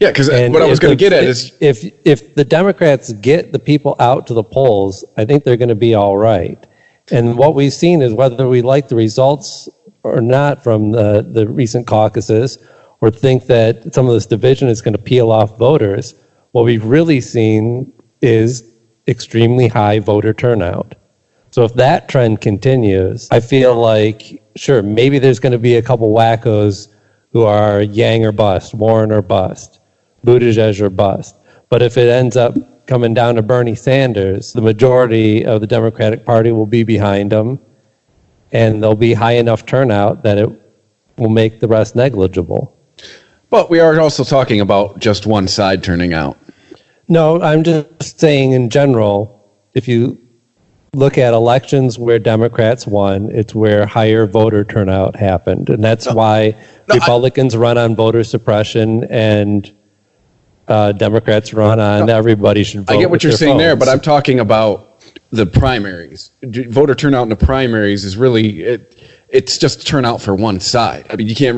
Yeah, because what I was going to get at is
if the Democrats get the people out to the polls, I think they're going to be all right. And what we've seen is whether we like the results or not from the recent caucuses, or think that some of this division is going to peel off voters, what we've really seen is extremely high voter turnout. So if that trend continues, I feel like, sure, maybe there's going to be a couple wackos who are Yang or bust, Warren or bust, Buttigieg or bust. But if it ends up coming down to Bernie Sanders, the majority of the Democratic Party will be behind him, and there'll be high enough turnout that it will make the rest negligible.
But we are also talking about just one side turning out.
No, I'm just saying in general, if you look at elections where Democrats won, it's where higher voter turnout happened. And that's why Republicans run on voter suppression and Democrats run on everybody should vote.
I get what you're saying there, but
I'm
I'm talking about the primaries. Voter turnout in the primaries is really, it's just turnout for one side. I mean, you're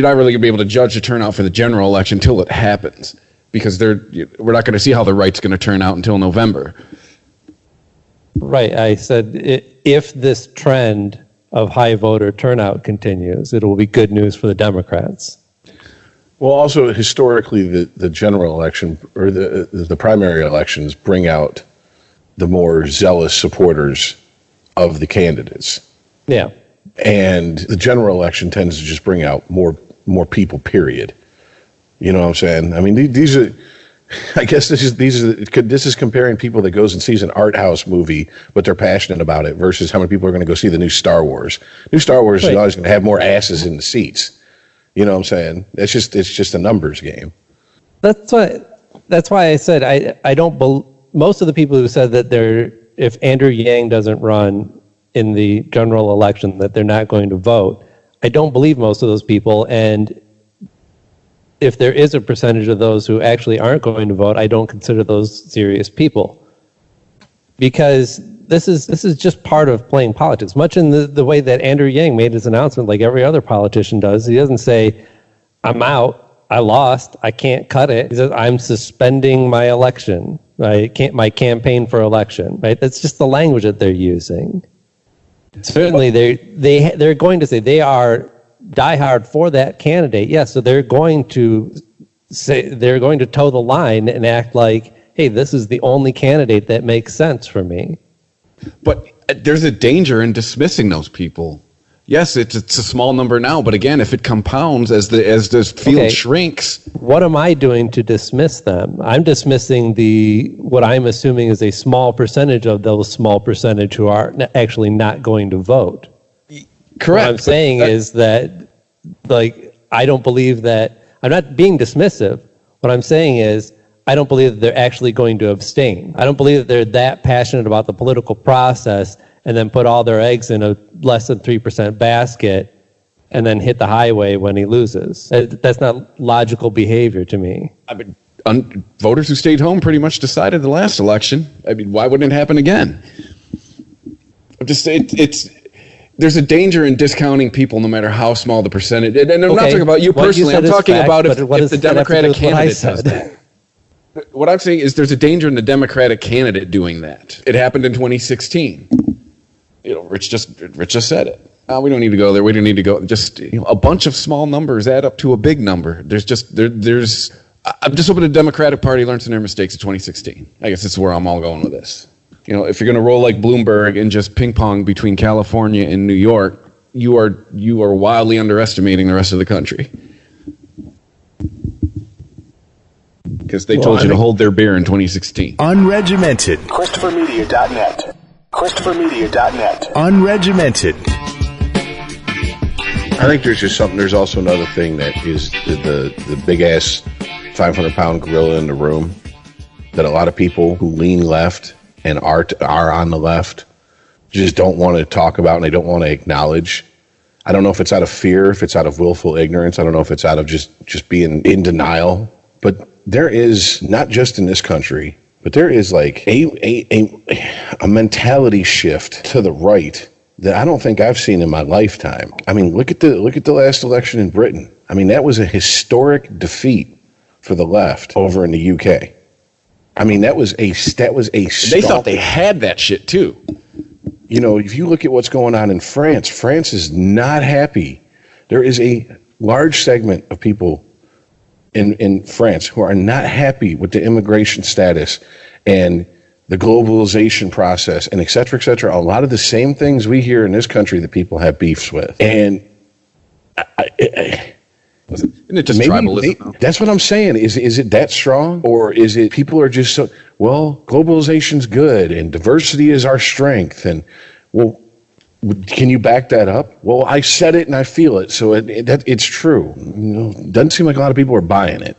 not really going to be able to judge the turnout for the general election until it happens, because we're not going to see how the right's going to turn out until November.
Right. I said if this trend of high voter turnout continues, it will be good news for the Democrats.
Well, also historically, the general election or the primary elections bring out the more zealous supporters of the candidates.
Yeah.
And the general election tends to just bring out more people, period. You know what I'm saying? I mean, these are, I guess this is comparing people that goes and sees an art house movie, but they're passionate about it, versus how many people are going to go see the new Star Wars. New Star Wars is always going to have more asses in the seats. You know what I'm saying? It's just a numbers game. That's
why I said I don't. Most of the people who said that if Andrew Yang doesn't run in the general election, that they're not going to vote. I don't believe most of those people, and if there is a percentage of those who actually aren't going to vote, I don't consider those serious people, because this is just part of playing politics. Much in the way that Andrew Yang made his announcement, like every other politician does. He doesn't say, "I'm out, I lost, I can't cut it." He says, "I'm suspending my election, my campaign for election." Right? That's just the language that they're using. Certainly, they're going to say they are diehard for that candidate. Yes, so they're going to toe the line and act like, "Hey, this is the only candidate that makes sense for me."
But there's a danger in dismissing those people. Yes, it's a small number now, but again, if it compounds as the field shrinks.
What am I doing to dismiss them? I'm dismissing what I'm assuming is a small percentage of those small percentage who are actually not going to vote.
Correct.
What I'm saying is that, I don't believe that. I'm not being dismissive. What I'm saying is, I don't believe that they're actually going to abstain. I don't believe that they're that passionate about the political process and then put all their eggs in a less than 3% basket and then hit the highway when he loses. That's not logical behavior to me.
voters who stayed home pretty much decided the last election. I mean, why wouldn't it happen again? There's a danger in discounting people, no matter how small the percentage. And I'm not talking about you personally. I'm talking about if the Democratic candidate does that. What I'm saying is there's a danger in the Democratic candidate doing that. It happened in 2016. Rich just said it. We don't need to go there. We don't need to go. Just a bunch of small numbers add up to a big number. I'm just hoping the Democratic Party learns from their mistakes of 2016. I guess that's where I'm all going with this. If you're going to roll like Bloomberg and just ping pong between California and New York, you are wildly underestimating the rest of the country. Because they told you to hold their beer in 2016.
Unregimented.
ChristopherMedia.net. ChristopherMedia.net.
Unregimented.
I think there's also another thing that is the big ass 500-pound gorilla in the room that a lot of people who lean left and are on the left just don't want to talk about and they don't want to acknowledge. I don't know if it's out of fear, if it's out of willful ignorance. I don't know if it's out of just being in denial. But there is, not just in this country, but there is like a mentality shift to the right that I don't think I've seen in my lifetime. I mean, look at the last election in Britain. I mean, that was a historic defeat for the left over in the UK. I mean, that was a
They thought they had that shit too.
If you look at what's going on in France, France is not happy. There is a large segment of people in France who are not happy with the immigration status and the globalization process and et cetera, et cetera. A lot of the same things we hear in this country that people have beefs with. And
isn't it just tribalism?
That's what I'm saying. Is it that strong? Or is it people are just so, globalization's good and diversity is our strength. And, can you back that up? Well, I said it and I feel it. So it's true. Doesn't seem like a lot of people are buying it.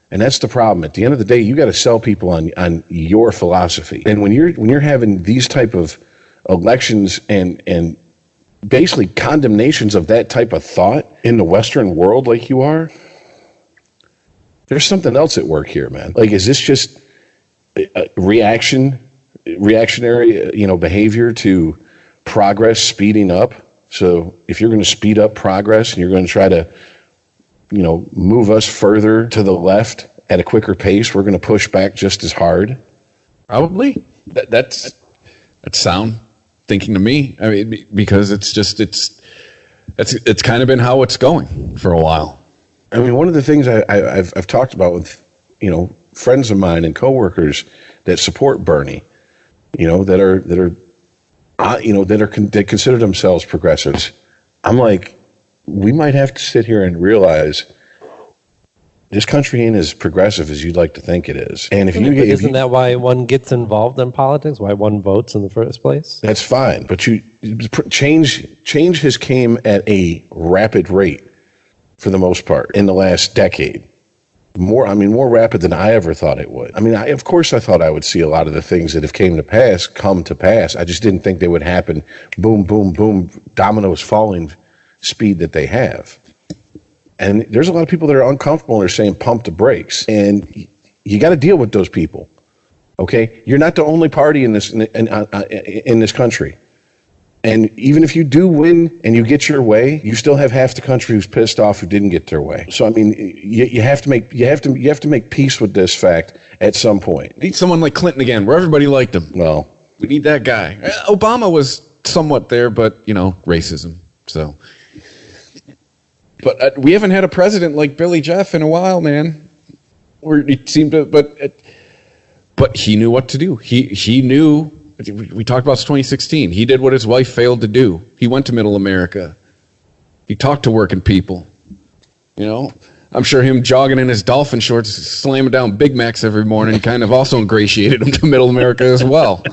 And that's the problem. At the end of the day, you got to sell people on your philosophy. And when you're having these type of elections and basically condemnations of that type of thought in the Western world like you are, there's something else at work here, man. Like, is this just a reactionary, behavior to progress speeding up? So if you're going to speed up progress and you're going to try to, move us further to the left at a quicker pace, we're going to push back just as hard?
Probably. That's sound thinking to me. I mean, because it's kind of been how it's going for a while.
I mean, one of the things I've talked about with, friends of mine and coworkers that support Bernie, that consider themselves progressives. I'm like, we might have to sit here and realize this country ain't as progressive as you'd like to think it is. And
isn't that why one gets involved in politics? Why one votes in the first place?
That's fine, but change has came at a rapid rate for the most part in the last decade. More rapid than I ever thought it would. I mean, of course I thought I would see a lot of the things that have come to pass. I just didn't think they would happen. Boom, boom, boom, dominoes falling speed that they have. And there's a lot of people that are uncomfortable and they're saying pump the brakes. And you got to deal with those people. Okay? You're not the only party in this country. And even if you do win and you get your way, you still have half the country who's pissed off who didn't get their way. So I mean, you have to make peace with this fact at some point.
We need someone like Clinton again, where everybody liked him.
Well,
we need that guy. Obama was somewhat there, but racism. So, but we haven't had a president like Billy Jeff in a while, man. Where he seemed to, but he knew what to do. He knew. We talked about 2016. He did what his wife failed to do. He went to Middle America. He talked to working people. I'm sure him jogging in his dolphin shorts, slamming down Big Macs every morning, kind of also ingratiated him to Middle America as well.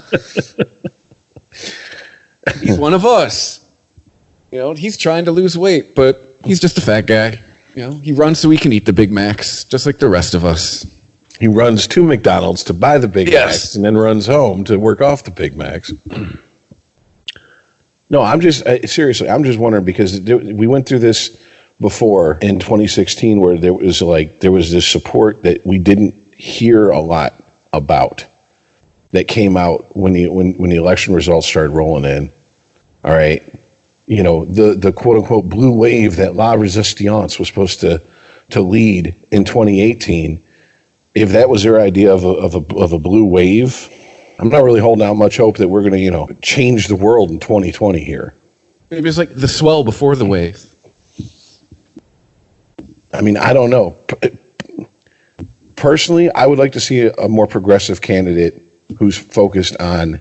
He's one of us. He's trying to lose weight, but he's just a fat guy. He runs so he can eat the Big Macs, just like the rest of us.
He runs to McDonald's to buy the Big Macs and then runs home to work off the Big Macs. No, I'm just seriously, I'm just wondering because we went through this before in 2016 where there was this support that we didn't hear a lot about that came out when the election results started rolling in. All right. You know, the quote unquote blue wave that La Resistance was supposed to lead in 2018. If that was their idea of a blue wave, I'm not really holding out much hope that we're going to, you know, change the world in 2020 here.
Maybe it's like the swell before the wave.
I mean, I don't know. Personally, I would like to see a more progressive candidate who's focused on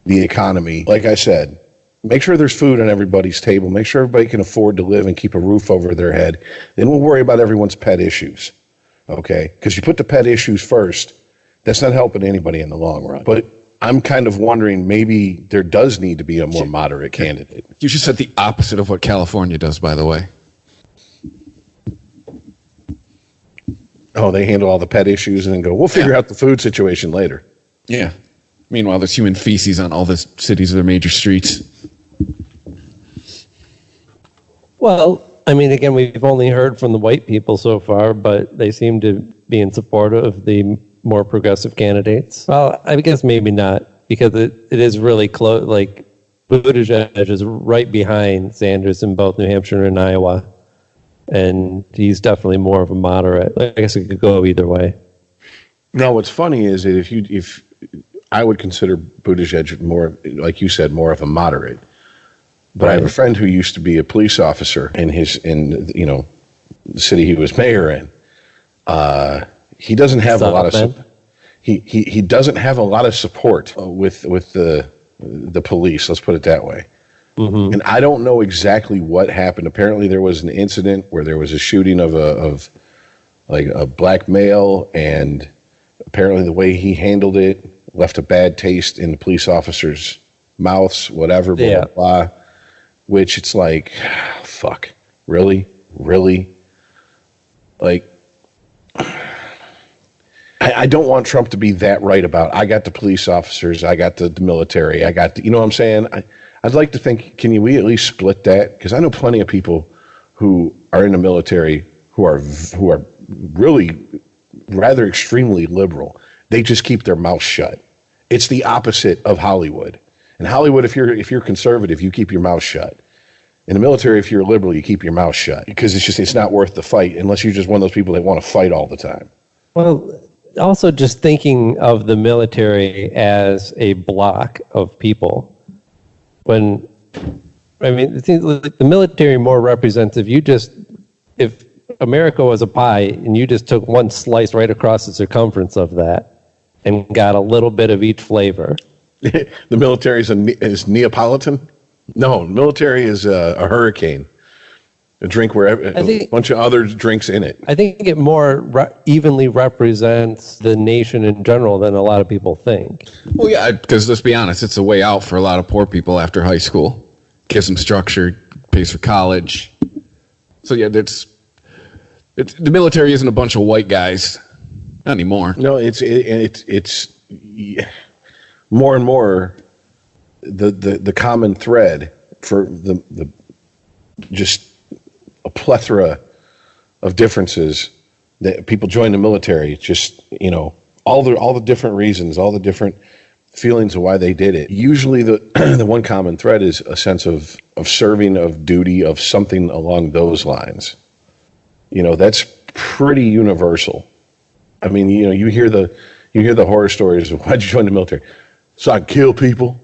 the economy. Like I said, make sure there's food on everybody's table. Make sure everybody can afford to live and keep a roof over their head. Then we'll worry about everyone's pet issues. Okay? Because you put the pet issues first, that's not helping anybody in the long run. But I'm kind of wondering, maybe there does need to be a more moderate candidate.
You just said the opposite of what California does, by the way.
Oh, they handle all the pet issues and then go, we'll figure out the food situation later.
Yeah. Meanwhile, there's human feces on all the cities of their major streets.
Well, I mean, again, we've only heard from the white people so far, but they seem to be in support of the more progressive candidates. Well, I guess maybe not, because it is really close. Like, Buttigieg is right behind Sanders in both New Hampshire and Iowa, and he's definitely more of a moderate. I guess it could go either way.
No, what's funny is that if I would consider Buttigieg more, like you said, more of a moderate. But right. I have a friend who used to be a police officer in the city he was mayor in. He doesn't have a lot of he doesn't have a lot of support with the police. Let's put it that way. Mm-hmm. And I don't know exactly what happened. Apparently, there was an incident where there was a shooting of a black male, and apparently the way he handled it left a bad taste in the police officers' mouths. Whatever, blah blah blah. Which it's like, fuck, really, like. I don't want Trump to be that right about, I got the police officers, I got the military, I got the, you know what I'm saying? I'd like to think, we at least split that? Because I know plenty of people who are in the military who are really rather extremely liberal. They just keep their mouth shut. It's the opposite of Hollywood. In Hollywood, if you're conservative, you keep your mouth shut. In the military, if you're liberal, you keep your mouth shut, because it's not worth the fight unless you're just one of those people that want to fight all the time.
Well, also just thinking of the military as a block of people. It seems like the military more represents if America was a pie and you just took one slice right across the circumference of that and got a little bit of each flavor.
The military is Neapolitan? No, military is a hurricane. A drink where a bunch of other drinks in it.
I think it more evenly represents the nation in general than a lot of people think.
Well, yeah, because let's be honest, it's a way out for a lot of poor people after high school. Gives them structure, pays for college. So yeah, the military isn't a bunch of white guys. Not anymore.
No, it's more and more the common thread for the just a plethora of differences that people join the military. Just, all the different reasons, all the different feelings of why they did it. Usually the one common thread is a sense of serving, of duty, of something along those lines. That's pretty universal. I mean, you hear the horror stories of, why'd you join the military? So I can kill people.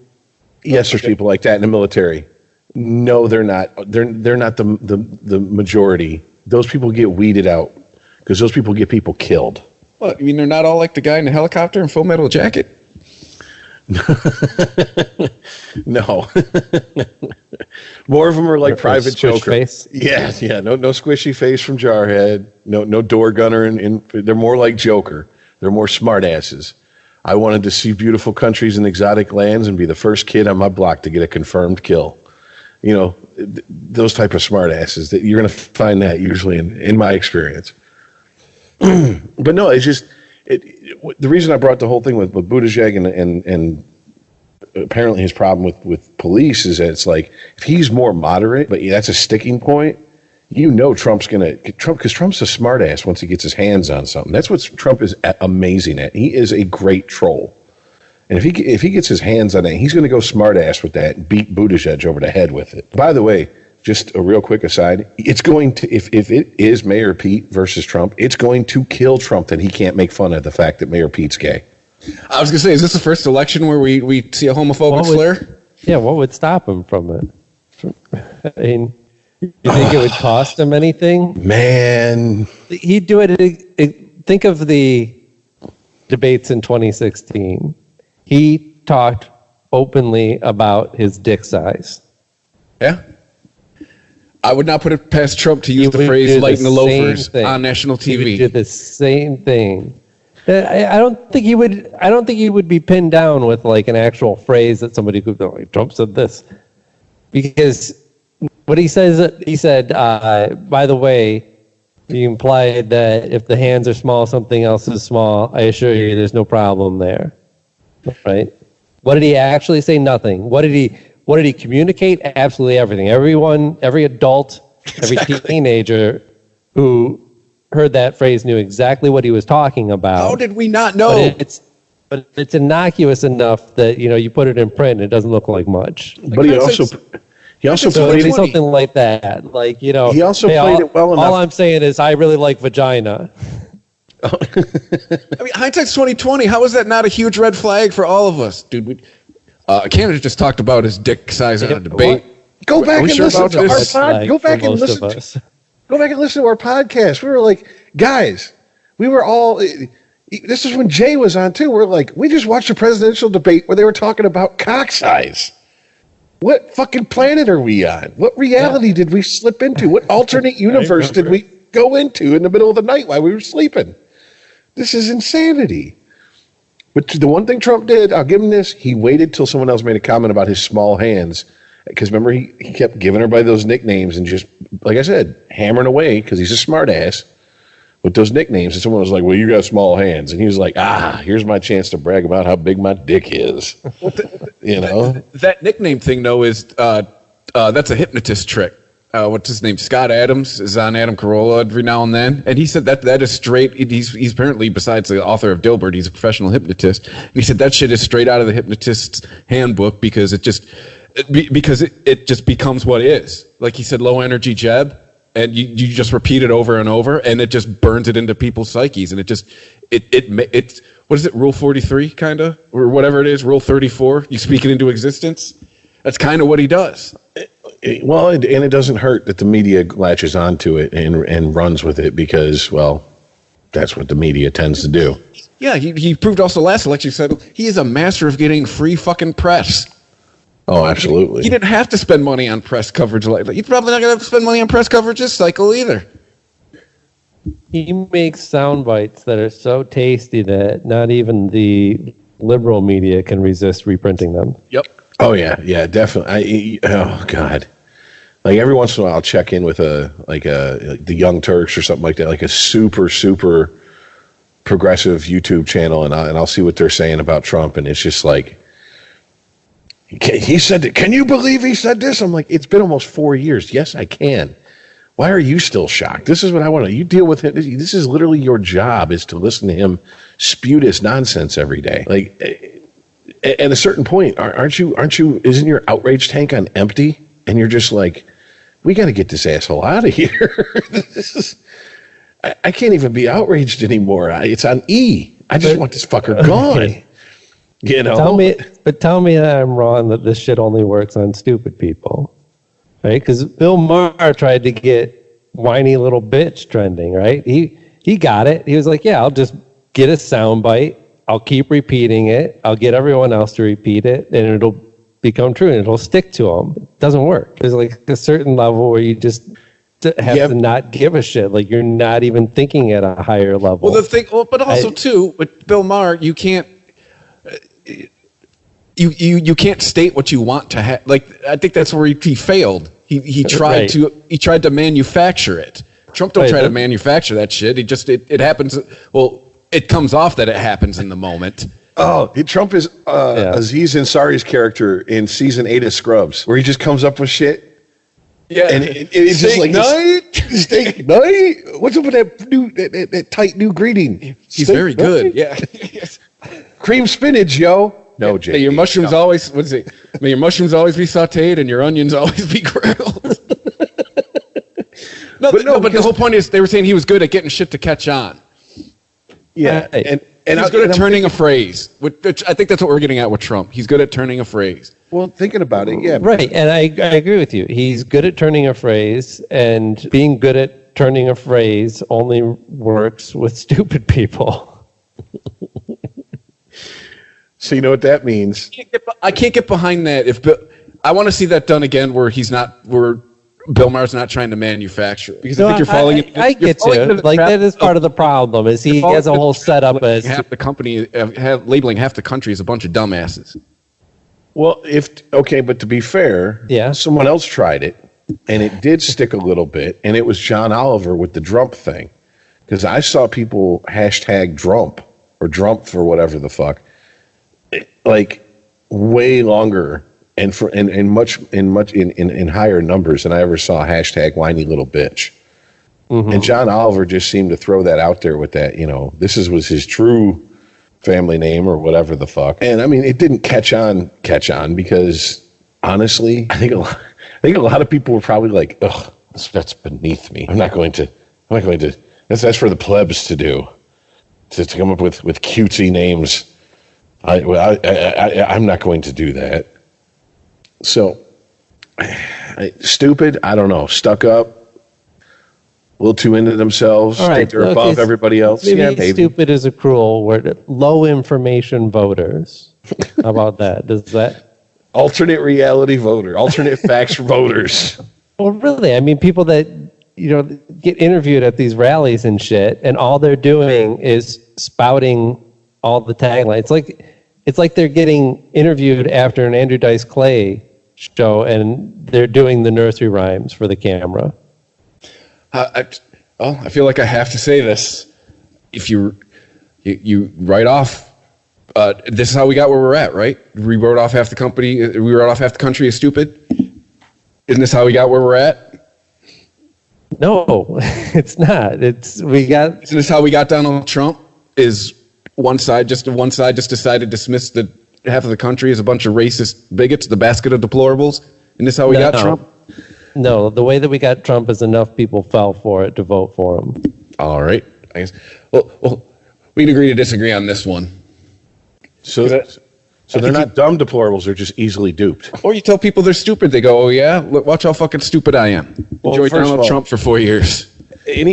Yes, there's people like that in the military. No, they're not. They're not the majority. Those people get weeded out because those people get people killed.
What, you mean they're not all like the guy in the helicopter and Full Metal Jacket?
No. More of them are like Private Joker.
Face?
Yes, yeah. No squishy face from Jarhead. No door gunner, and they're more like Joker. They're more smartasses. I wanted to see beautiful countries and exotic lands and be the first kid on my block to get a confirmed kill. Those type of smartasses that you're going to find that usually in my experience. But no, it's just the reason I brought the whole thing with Buttigieg and apparently his problem with police is that it's like, if he's more moderate, but that's a sticking point, Trump's because Trump's a smartass once he gets his hands on something. That's what Trump is amazing at. He is a great troll. And if he gets his hands on it, he's going to go smartass with that and beat Buttigieg over the head with it. By the way, just a real quick aside, it's going to, if it is Mayor Pete versus Trump, it's going to kill Trump that he can't make fun of the fact that Mayor Pete's gay.
I was going to say, is this the first election where we see a homophobic slur?
Yeah, what would stop him from it? I mean, you think it would cost him anything?
Man.
He'd do it. Think of the debates in 2016. He talked openly about his dick size.
Yeah. I would not put it past Trump to use the phrase "lighten the loafers" on national TV.
He would do the same thing. I don't think he would. I don't think he would be pinned down with like an actual phrase that somebody could go, like, Trump said this, because what he says. He said, by the way, he implied that if the hands are small, something else is small. I assure you, there's no problem there. Right? What did he actually say? Nothing. What did he communicate? Absolutely everything. Every adult, every teenager who heard that phrase knew exactly what he was talking about.
How did we not know?
But it's innocuous enough that you put it in print and it doesn't look like much.
But he also played it
something like that. Like,
he also played it well enough.
All I'm saying is I really like vagina.
I mean, hindsight's 2020. How is that not a huge red flag for all of us, dude? Canada just talked about his dick size in a debate.
Go back and listen to our podcast. Go back and listen. Go back and listen to our podcast. We were like, guys, we were all. This is when Jay was on too. We're like, we just watched a presidential debate where they were talking about cock size. What fucking planet are we on? What reality did we slip into? What alternate universe did we go into in the middle of the night while we were sleeping? This is insanity. But the one thing Trump did, I'll give him this, he waited till someone else made a comment about his small hands. Because remember, he kept giving everybody those nicknames and just, like I said, hammering away because he's a smart ass with those nicknames. And someone was like, well, you got small hands. And he was like, here's my chance to brag about how big my dick is.
That nickname thing, though, is that's a hypnotist trick. What's his name? Scott Adams is on Adam Carolla every now and then, and he said that is straight. He's apparently, besides the author of Dilbert, he's a professional hypnotist. And he said that shit is straight out of the hypnotist's handbook because it just becomes what is. Like he said, low energy Jeb, and you just repeat it over and over, and it just burns it into people's psyches, and it's what is it? Rule 43, kind of, or whatever it is. Rule 34. You speak it into existence. That's kind of what he does.
Well, and it doesn't hurt that the media latches onto it and runs with it because, well, that's what the media tends to do.
Yeah, he proved also last election. He said he is a master of getting free fucking press.
Oh, absolutely.
He didn't have to spend money on press coverage like that. He's probably not going to have to spend money on press coverage this cycle either.
He makes sound bites that are so tasty that not even the liberal media can resist reprinting them.
Yep.
Oh yeah, definitely. Oh God, like every once in a while, I'll check in with the Young Turks or something like that, like a super progressive YouTube channel, and I'll see what they're saying about Trump, and it's just like he said that. Can you believe he said this? I'm like, it's been almost 4 years. Yes, I can. Why are you still shocked? This is what I want to. You deal with him. This is literally your job, is to listen to him spew this nonsense every day, like. At a certain point, aren't you? Isn't your outrage tank on empty? And you're just like, we got to get this asshole out of here. I can't even be outraged anymore. It's on E. I just want this fucker gone.
Tell me that I'm wrong, that this shit only works on stupid people, right? Because Bill Maher tried to get whiny little bitch trending, right? He got it. He was like, yeah, I'll just get a soundbite. I'll keep repeating it. I'll get everyone else to repeat it, and it'll become true, and it'll stick to them. It doesn't work. There's like a certain level where you just have to not give a shit. Like you're not even thinking at a higher level.
But also too, with Bill Maher, you can't. You can't state what you want to have. Like I think that's where he failed. He tried to manufacture it. Trump don't try to manufacture that shit. It happens. Well. It comes off that it happens in the moment.
Oh, Trump is Aziz Ansari's character in season 8 of Scrubs, where he just comes up with shit
Yeah,
And it's just like
night.
steak night. What's up with that tight new greeting?
He's
Steak
very
night?
good. Yeah.
Cream spinach, yo. No,
May your mushrooms always May your mushrooms always be sautéed and your onions always be grilled. But the whole point is they were saying he was good at getting shit to catch on.
Yeah, and
he's good at turning a phrase. Which I think that's what we're getting at with Trump. He's good at turning a phrase.
Well, thinking about it, yeah.
Right, and I agree with you. He's good at turning a phrase, and being good at turning a phrase only works with stupid people.
So you know what that means?
I can't get behind that. I want to see that done again, where Bill Maher's not trying to manufacture it, because I think you're falling.
I get you. Like that is part of the problem. Is he has a whole setup as
half the company, labeling half the country as a bunch of dumbasses.
Well, but to be fair, someone else tried it, and it did stick a little bit, and it was John Oliver with the Drump thing, because I saw people hashtag Drump or Drump for whatever the fuck, like way longer and much higher numbers than I ever saw hashtag whiny little bitch. Mm-hmm. And John Oliver just seemed to throw that out there with that, this was his true family name or whatever the fuck. And I mean, it didn't catch on because honestly, I think a lot of people were probably like, ugh, that's beneath me. I'm not going to, that's for the plebs to do, to come up with cutesy names. I'm not going to do that. So, stupid, I don't know, stuck up, a little too into themselves, think they're above everybody else.
Maybe stupid is a cruel word. Low information voters. How about that? Does that
alternate reality voter, alternate facts voters?
Well, really, I mean, people that get interviewed at these rallies and shit, and all they're doing is spouting all the taglines. It's like they're getting interviewed after an Andrew Dice Clay show, and they're doing the nursery rhymes for the camera.
I feel like I have to say this. If you write off, this is how we got where we're at, right? We wrote off half the company. We wrote off half the country as stupid. Isn't this how we got where we're at?
No, it's not. Isn't
this how we got Donald Trump? Is one side just decided to dismiss the half of the country as a bunch of racist bigots, the basket of deplorables? Isn't this how we got Trump?
No, the way that we got Trump is enough people fell for it to vote for him.
All right. I guess. Well, we can agree to disagree on this one.
So they're not dumb deplorables; they're just easily duped.
Or you tell people they're stupid, they go, "Oh yeah, look, watch how fucking stupid I am." Enjoy Donald Trump for 4 years.
And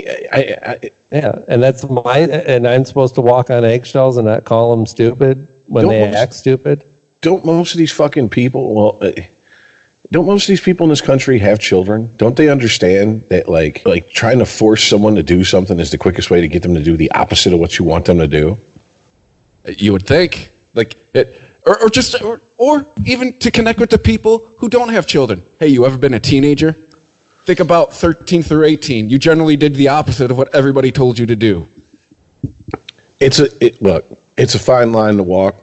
and I'm supposed to walk on eggshells and not call them stupid when they act stupid.
Don't most of these fucking people? Don't most of these people in this country have children? Don't they understand that like trying to force someone to do something is the quickest way to get them to do the opposite of what you want them to do?
You would think, or even to connect with the people who don't have children. Hey, you ever been a teenager? Think about 13 through 18. You generally did the opposite of what everybody told you to do.
It's a fine line to walk,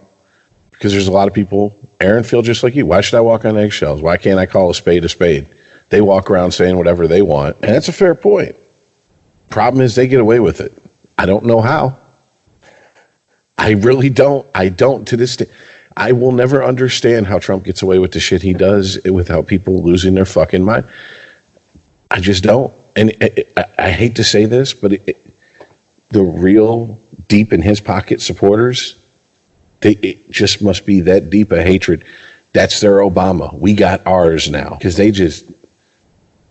because there's a lot of people, Aaron, feel just like you. Why should I walk on eggshells? Why can't I call a spade a spade? They walk around saying whatever they want, and that's a fair point. Problem is they get away with it. I don't know how. I really don't. I don't to this day. I will never understand how Trump gets away with the shit he does without people losing their fucking mind. I just don't. And I hate to say this, but the real deep in his pocket supporters, it just must be that deep a hatred. That's their Obama. We got ours now, because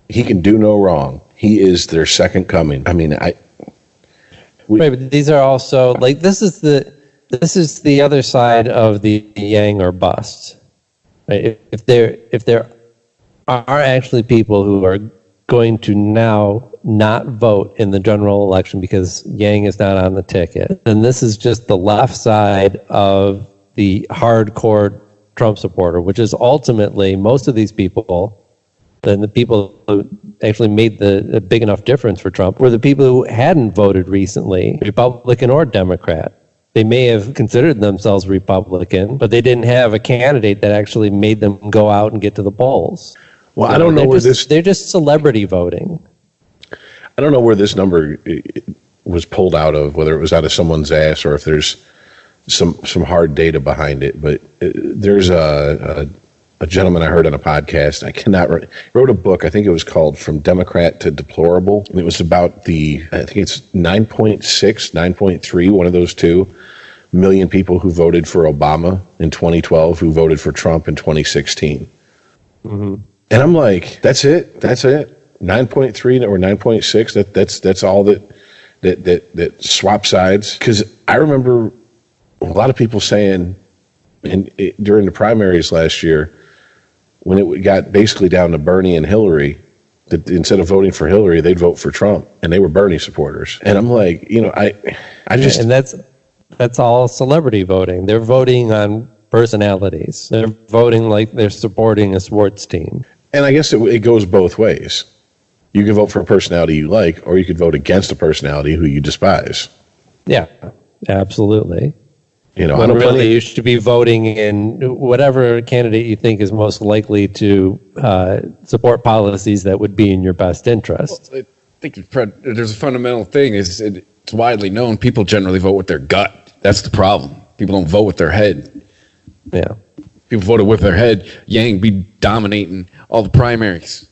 he can do no wrong. He is their second coming. I mean,
right, but these are also this is the other side of the Yang or bust. Right? If there are actually people who are going to now not vote in the general election because Yang is not on the ticket, and this is just the left side of the hardcore Trump supporter, which is ultimately most of these people. Then the people who actually made the big enough difference for Trump were the people who hadn't voted recently, Republican or Democrat. They may have considered themselves Republican, but they didn't have a candidate that actually made them go out and get to the polls.
Well, I don't know where
they're just celebrity voting.
I don't know where this number was pulled out of, whether it was out of someone's ass or if there's some hard data behind it. But there's a gentleman I heard on a podcast. Wrote a book. I think it was called From Democrat to Deplorable. And it was about I think it's 9.6, 9.3, one of those two million people who voted for Obama in 2012, who voted for Trump in 2016. Mm-hmm. And I'm like, that's it. 9.3 or 9.6. That's all that swap sides. Because I remember a lot of people saying during the primaries last year, when it got basically down to Bernie and Hillary, that instead of voting for Hillary, they'd vote for Trump, and they were Bernie supporters. And I'm like, I just,
and that's all celebrity voting. They're voting on personalities. They're voting like they're supporting a sports team.
And I guess it goes both ways. You can vote for a personality you like, or you could vote against a personality who you despise.
Yeah, absolutely.
When
really you should be voting in whatever candidate you think is most likely to support policies that would be in your best interest.
Well, I think there's a fundamental thing. It's widely known people generally vote with their gut. That's the problem. People don't vote with their head.
Yeah.
People voted with their head. Yang be dominating all the primaries.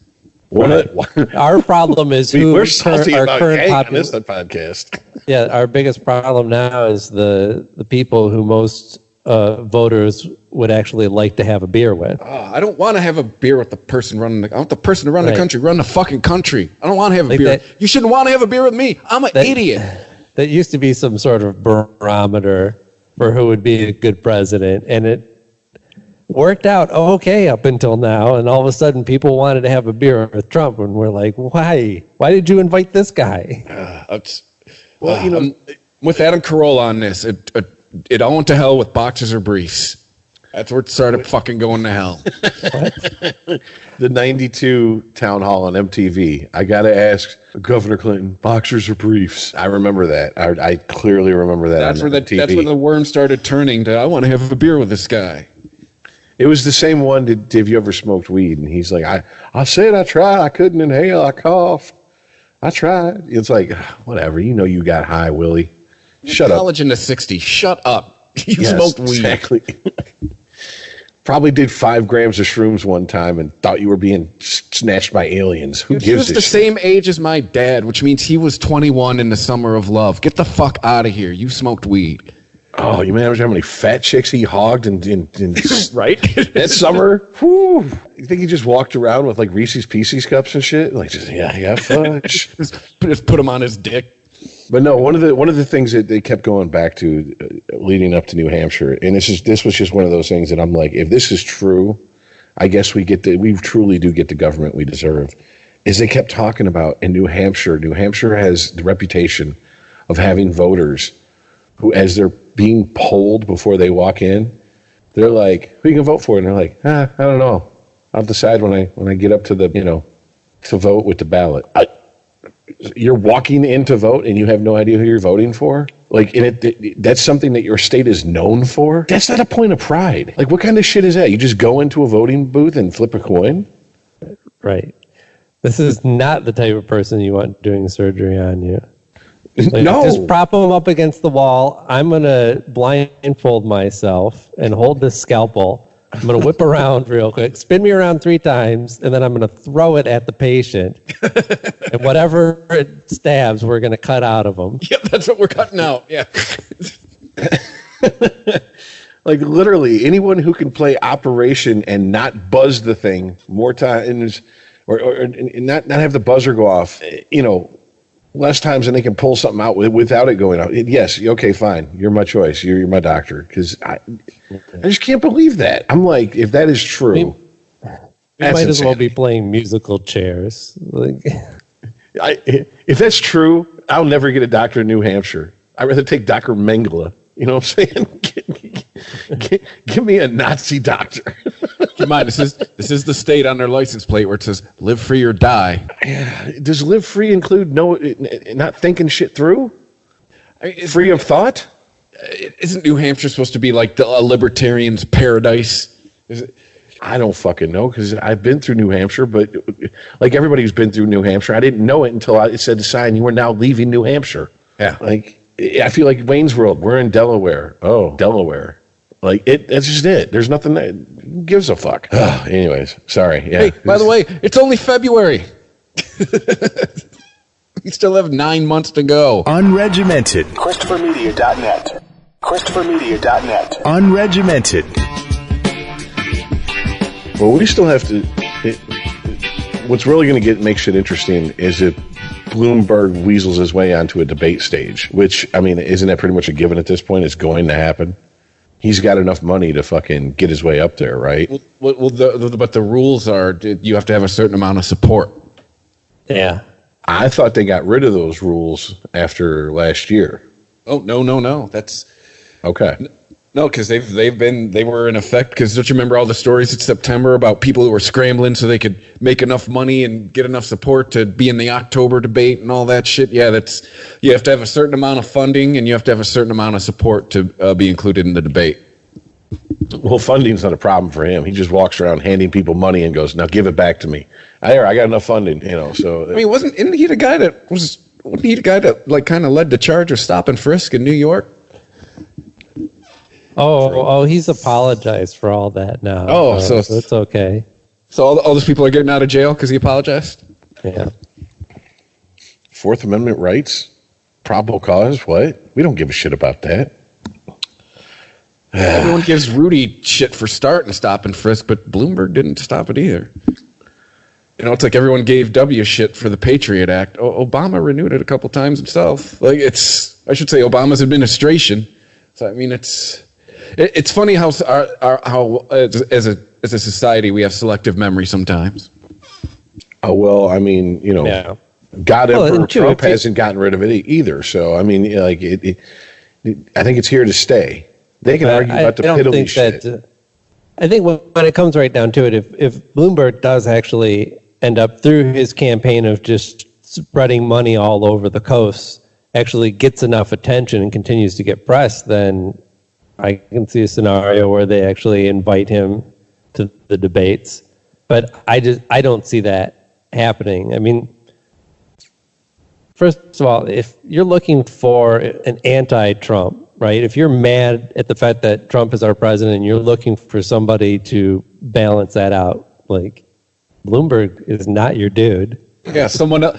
Our problem is
we're salty about Yang on this podcast.
Yeah, our biggest problem now is the people who most voters would actually like to have a beer with.
I don't want to have a beer with the person running. I want the person to run the country, run the fucking country. I don't want to have a beer. You shouldn't want to have a beer with me. I'm an idiot.
That used to be some sort of barometer for who would be a good president, and it worked out okay up until now, and all of a sudden people wanted to have a beer with Trump, and we're like, why did you invite this guy?
With Adam Carolla on this, it all went to hell with boxers or briefs. That's where it started fucking going to hell.
The 92 town hall on MTV. I got to ask Governor Clinton, boxers or briefs? I remember that. I clearly remember that.
That's where the worm started turning to, I want to have a beer with this guy.
It was the same one. Have you ever smoked weed? And he's like, I said I tried. I couldn't inhale. I coughed. I tried. It's like, whatever. You got high, Willie. Shut up.
College in the 60s. Shut up. You smoked weed.
Exactly. Probably did 5 grams of shrooms one time and thought you were being snatched by aliens. Who gives a shit? He was
the same age as my dad, which means he was 21 in the summer of love. Get the fuck out of here. You smoked weed.
Oh, you imagine how many fat chicks he hogged in
right
that summer? Whew. You think he just walked around with like Reese's Pieces cups and shit? Like fudge.
just put him on his dick.
But no, one of the things that they kept going back to leading up to New Hampshire, and this was just one of those things that I'm like, if this is true, I guess we truly do get the government we deserve. Is they kept talking about in New Hampshire has the reputation of having voters who, as they're being polled before they walk in, they're like, who you can vote for? And they're like, I don't know. I'll decide when I get up to the, to vote with the ballot. You're walking in to vote and you have no idea who you're voting for? Like, that's something that your state is known for? That's not a point of pride. Like, what kind of shit is that? You just go into a voting booth and flip a coin?
Right. This is not the type of person you want doing surgery on you. Like,
no.
Just prop them up against the wall. I'm going to blindfold myself and hold this scalpel. I'm going to whip around real quick, spin me around 3 times, and then I'm going to throw it at the patient. And whatever it stabs, we're going to cut out of them.
Yep, that's what we're cutting out. Yeah.
Like, literally, anyone who can play Operation and not buzz the thing more times, or not have the buzzer go off, less times than they can pull something out without it going out. Yes, okay, fine. You're my choice. You're my doctor. Because I just can't believe that. I'm like, if that is true,
we might as well be playing musical chairs. Like,
if that's true, I'll never get a doctor in New Hampshire. I'd rather take Dr. Mengele. You know what I'm saying? Give me a Nazi doctor.
Keep in mind, this is the state on their license plate where it says "live free or die."
Yeah. Does live free include not thinking shit through? Free of thought?
Isn't New Hampshire supposed to be like a libertarian's paradise?
I don't fucking know because I've been through New Hampshire, but like everybody who's been through New Hampshire, I didn't know it until it said the sign, you are now leaving New Hampshire.
Yeah.
Like, I feel like Wayne's World. We're in Delaware. Oh, Delaware. Like, that's just it. There's nothing that who gives a fuck. Anyways, sorry. Yeah.
Hey, by the way, it's only February. We still have 9 months to go.
Unregimented.
ChristopherMedia.net. ChristopherMedia.net.
Unregimented.
Well, we still have to. What's really going to make shit interesting is if Bloomberg weasels his way onto a debate stage, which, I mean, isn't that pretty much a given at this point? It's going to happen. He's got enough money to fucking get his way up there, right?
Well, but the rules are you have to have a certain amount of support.
Yeah.
I thought they got rid of those rules after last year.
Oh, no. That's
okay.
No, because they were in effect. Because don't you remember all the stories in September about people who were scrambling so they could make enough money and get enough support to be in the October debate and all that shit? Yeah, you have to have a certain amount of funding and you have to have a certain amount of support to be included in the debate.
Well, funding's not a problem for him. He just walks around handing people money and goes, "Now give it back to me. I got enough funding." So
I mean, isn't he the guy that like kind of led the charge of stop and frisk in New York?
Oh, he's apologized for all that now.
Oh, so
it's okay.
So all those people are getting out of jail because he apologized?
Yeah.
Fourth Amendment rights, probable cause. What? We don't give a shit about that.
Everyone gives Rudy shit for starting stop and frisk, but Bloomberg didn't stop it either. It's like everyone gave W shit for the Patriot Act. Obama renewed it a couple times himself. Like I should say Obama's administration. So I mean, it's funny how as a society we have selective memory sometimes.
Oh well, I mean,
Yeah.
Emperor Trump hasn't gotten rid of it either. So I mean, like I think it's here to stay. They can argue about the piddly shit.
I think when it comes right down to it, if Bloomberg does actually end up through his campaign of just spreading money all over the coast, actually gets enough attention and continues to get press, then I can see a scenario where they actually invite him to the debates. But I don't see that happening. I mean, first of all, if you're looking for an anti-Trump, right? If you're mad at the fact that Trump is our president and you're looking for somebody to balance that out, like Bloomberg is not your dude.
Yeah, someone else.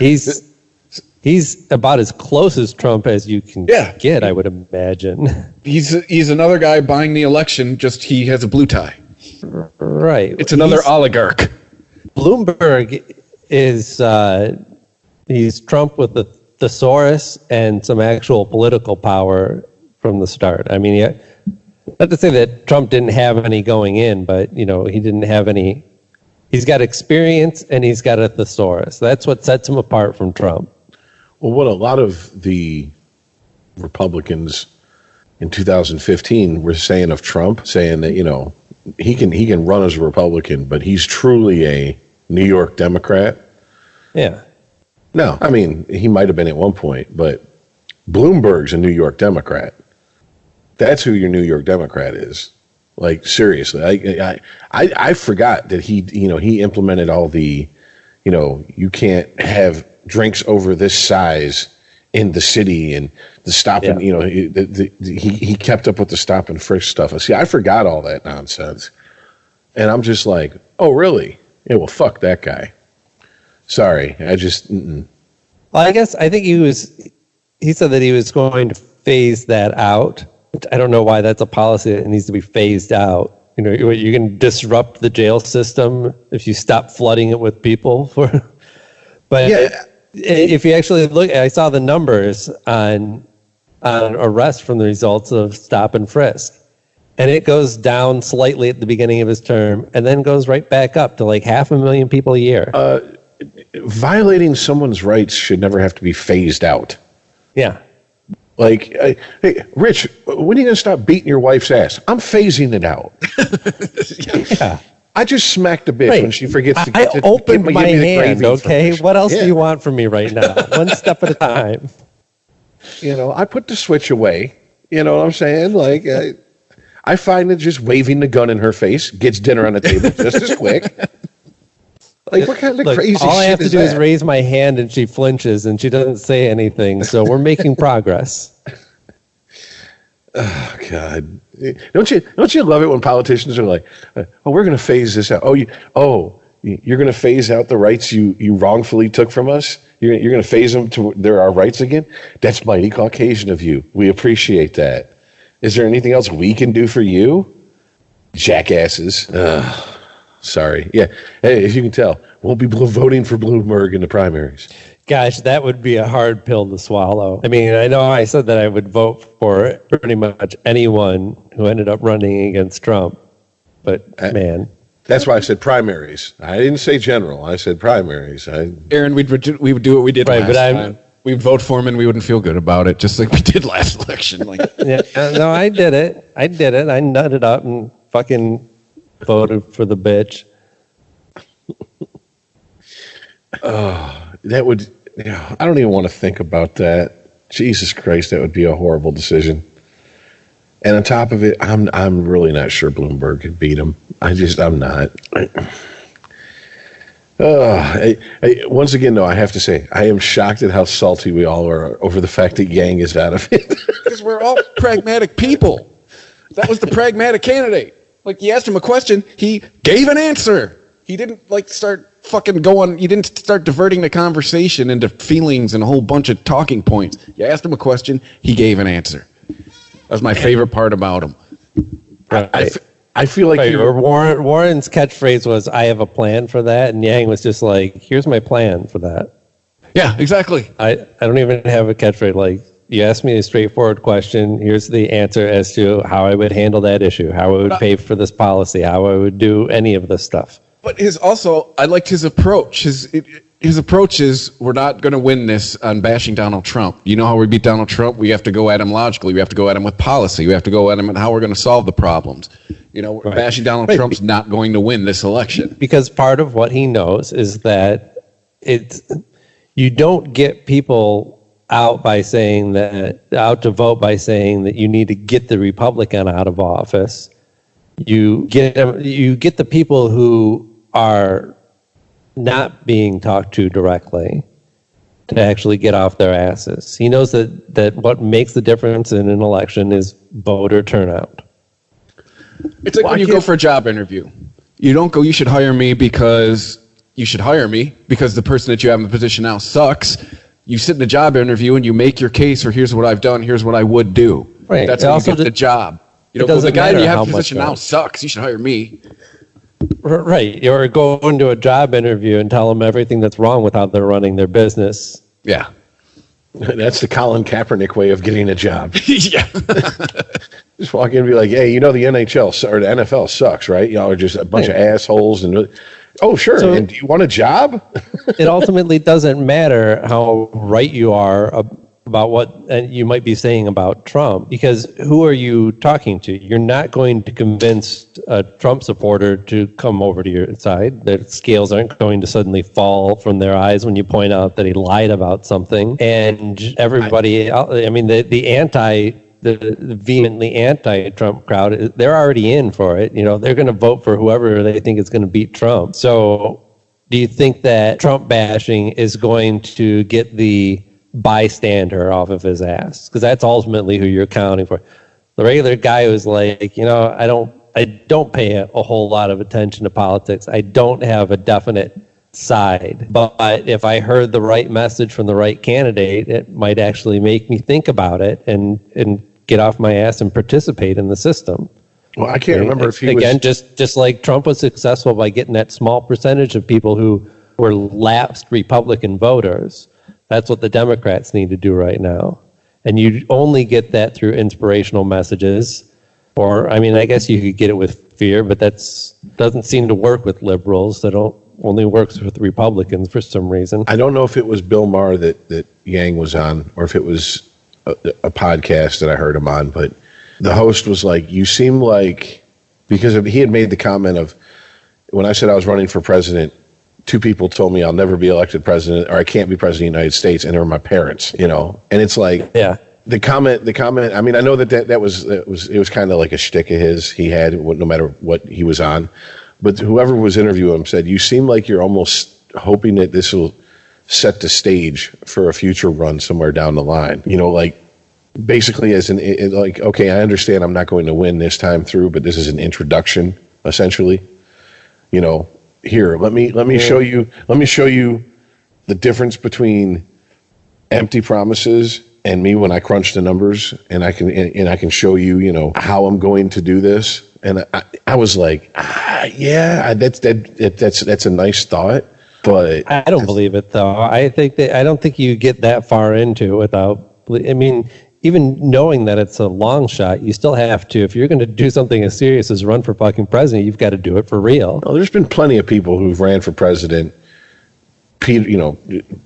He's about as close as Trump as you can get, I would imagine.
He's another guy buying the election, just he has a blue tie.
Right.
It's another oligarch.
Bloomberg is he's Trump with the thesaurus and some actual political power from the start. I mean, not to say that Trump didn't have any going in, but he didn't have any. He's got experience and he's got a thesaurus. That's what sets him apart from Trump.
Well, what a lot of the Republicans in 2015 were saying of Trump, saying that he can run as a Republican, but he's truly a New York Democrat.
Yeah.
No, I mean he might have been at one point, but Bloomberg's a New York Democrat. That's who your New York Democrat is. Like seriously, I forgot that he implemented all the, you can't have drinks over this size in the city and the stop and he kept up with the stop and frisk stuff. See, I forgot all that nonsense, and I'm just like, oh really? Yeah, well, fuck that guy. Sorry, I just. Well,
I think he said that he was going to phase that out. I don't know why that's a policy that needs to be phased out. You can disrupt the jail system if you stop flooding it with people. But if you actually look, I saw the numbers on arrests from the results of stop and frisk. And it goes down slightly at the beginning of his term and then goes right back up to like 500,000 people a year.
Violating someone's rights should never have to be phased out.
Yeah.
Like, hey, Rich, when are you going to stop beating your wife's ass? I'm phasing it out.
Yeah.
I just smacked a bitch when she forgets to
I opened my hand, okay?
information.
What else do you want from me right now? One step at a time.
I put the switch away. You know what I'm saying? Like, I find that just waving the gun in her face gets dinner on the table just as quick. Like, what kind of crazy shit is that?
All I have to do is raise my hand and she flinches and she doesn't say anything. So we're making progress.
Oh, God. Don't you love it when politicians are like, oh, we're going to phase this out. You're going to phase out the rights you wrongfully took from us? You're going to phase them to they're our rights again? That's mighty Caucasian of you. We appreciate that. Is there anything else we can do for you? Jackasses. Sorry. Yeah. Hey, if you can tell, won't be voting for Bloomberg in the primaries.
Gosh, that would be a hard pill to swallow. I mean, I know I said that I would vote for pretty much anyone who ended up running against Trump, but man.
That's why I said primaries. I didn't say general. I said primaries.
Aaron, we would do what we did last time. We'd vote for him and we wouldn't feel good about it, just like we did last election. Like,
yeah, no, I did it. I nutted up and fucking voted for the bitch.
That would. Yeah, I don't even want to think about that. Jesus Christ, that would be a horrible decision. And on top of it, I'm really not sure Bloomberg could beat him. I'm not. Once again, though, I have to say, I am shocked at how salty we all are over the fact that Yang is out of it.
Because we're all pragmatic people. That was the pragmatic candidate. Like, you asked him a question, he gave an answer. He didn't, start fucking going, he didn't start diverting the conversation into feelings and a whole bunch of talking points. You asked him a question, he gave an answer. That was my favorite part about him.
Right. I feel like
Warren's catchphrase was, I have a plan for that, and Yang was just like, here's my plan for that.
Yeah, exactly.
I don't even have a catchphrase. Like, you asked me a straightforward question, here's the answer as to how I would handle that issue, how I would pay for this policy, how I would do any of this stuff.
But I liked his approach. His approach is, we're not going to win this on bashing Donald Trump. You know how we beat Donald Trump? We have to go at him logically. We have to go at him with policy. We have to go at him and how we're going to solve the problems. Right. Bashing Donald Trump's not going to win this election.
Because part of what he knows is that you don't get people out to vote by saying that you need to get the Republican out of office. You get the people who are not being talked to directly to actually get off their asses. He knows that what makes the difference in an election is voter turnout.
It's like when you go for a job interview. You don't go, you should hire me because the person that you have in the position now sucks. You sit in a job interview and you make your case for here's what I've done, here's what I would do.
Right.
That's how you get the job. You know, the guy you have in the position now sucks. You should hire me.
Right. Or go into a job interview and tell them everything that's wrong with how they're running their business.
Yeah.
That's the Colin Kaepernick way of getting a job.
Yeah.
Just walk in and be like, hey, the NHL or the NFL sucks, right? Y'all are just a bunch of assholes. Oh, sure. So, and do you want a job?
It ultimately doesn't matter how right you are about what you might be saying about Trump, because who are you talking to? You're not going to convince a Trump supporter to come over to your side. The scales aren't going to suddenly fall from their eyes when you point out that he lied about something. And everybody, the vehemently anti-Trump crowd, they're already in for it. They're going to vote for whoever they think is going to beat Trump. So do you think that Trump bashing is going to get the bystander off of his ass? Because that's ultimately who you're accounting for. The regular guy who's like, I don't pay a whole lot of attention to politics. I don't have a definite side. But if I heard the right message from the right candidate, it might actually make me think about it and get off my ass and participate in the system.
Well, I can't remember if he
was... just like Trump was successful by getting that small percentage of people who were lapsed Republican voters. That's what the Democrats need to do right now. And you only get that through inspirational messages. Or, I guess you could get it with fear, but that doesn't seem to work with liberals. That only works with Republicans for some reason.
I don't know if it was Bill Maher that Yang was on, or if it was a podcast that I heard him on, but the host was like, you seem like, because he had made the comment of, when I said I was running for president, 2 people told me I'll never be elected president, or I can't be president of the United States, and they were my parents, And it's like,
yeah,
the comment. I mean, I know that was kind of like a shtick of his. He had no matter what he was on, but whoever was interviewing him said, "You seem like you're almost hoping that this will set the stage for a future run somewhere down the line." You know, like basically as like, okay, I understand I'm not going to win this time through, but this is an introduction, essentially. You know, here, let me show you the difference between empty promises and me when I crunch the numbers, and I can show you, you know, how I'm going to do this. And I was like, yeah, that's a nice thought, but
I don't believe it though. I don't think you get that far into it without. I mean, even knowing that it's a long shot, you still have to. If you're going to do something as serious as run for fucking president, you've got to do it for real.
Oh, there's been plenty of people who've ran for president. You know,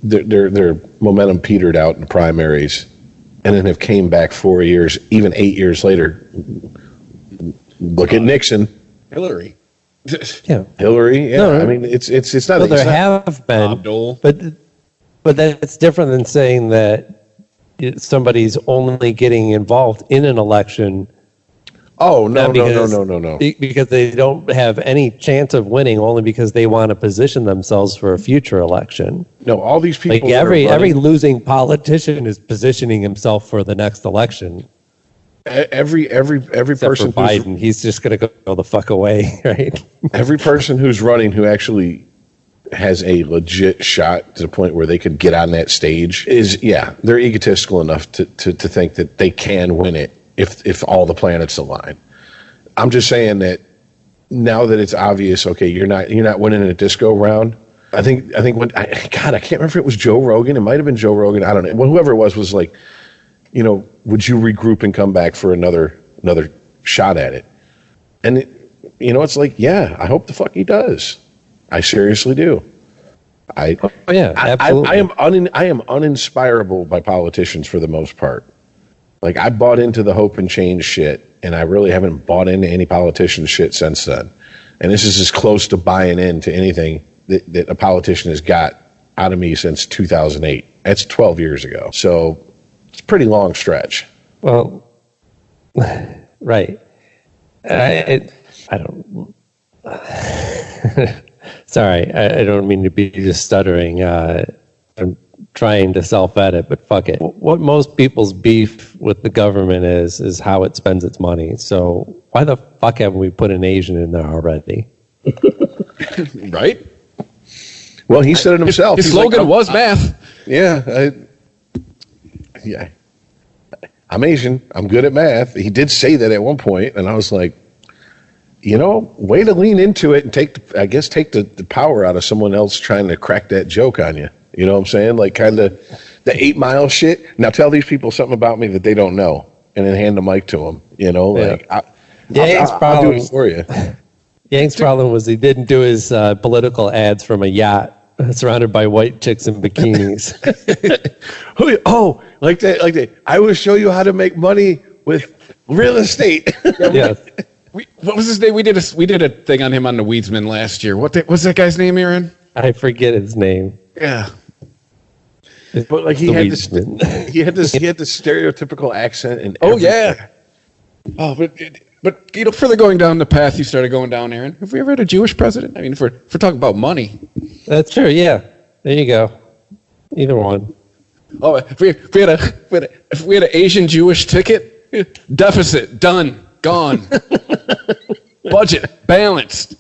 their momentum petered out in the primaries, and then have came back 4 years, even 8 years later. Look at Nixon,
Hillary.
Yeah,
Hillary. Yeah, no, I mean, it's not.
Well, there have been,
Bob Dole.
but that's different than saying that somebody's only getting involved in an election.
Oh, no.
Because they don't have any chance of winning, only because they want to position themselves for a future election.
No, all these people.
Like every losing politician is positioning himself for the next election.
Every
Except
person
for Biden, he's just going to go the fuck away, right?
Every person who's running who actually has a legit shot to the point where they could get on that stage they're egotistical enough to think that they can win it if all the planets align. I'm just saying that now that it's obvious, okay, you're not winning a disco round. I think when I can't remember if it was Joe Rogan. It might have been Joe Rogan. I don't know. Well, whoever it was like, you know, would you regroup and come back for another shot at it? And it's like, yeah, I hope the fuck he does. I seriously do.
Absolutely.
I am uninspirable by politicians for the most part. Like, I bought into the hope and change shit, and I really haven't bought into any politician shit since then. And this is as close to buying into anything that a politician has got out of me since 2008. That's 12 years ago. So it's a pretty long stretch.
Well, right. I don't. Sorry, I don't mean to be just stuttering. I'm trying to self-edit, but fuck it. What most people's beef with the government is how it spends its money. So why the fuck haven't we put an Asian in there already?
Right? Well, he said it himself.
His slogan was math.
Yeah. I'm Asian. I'm good at math. He did say that at one point, and I was like, way to lean into it and take the power out of someone else trying to crack that joke on you. You know what I'm saying? Like, kind of the 8 Mile shit. Now tell these people something about me that they don't know, and then hand the mic to them. I'll do it for you.
Yang's problem was he didn't do his political ads from a yacht surrounded by white chicks in bikinis.
Like that. I will show you how to make money with real estate.
Yes.
What was his name? We did a thing on him on the Weedsman last year. What's that guy's name, Aaron?
I forget his name.
Yeah.
But like he had this stereotypical accent and
yeah. Oh, but further going down the path you started going down, Aaron. Have we ever had a Jewish president? I mean, if we're talking about money.
That's true. Yeah. There you go. Either one.
Oh, if we had an Asian Jewish ticket, deficit done, gone, budget balanced.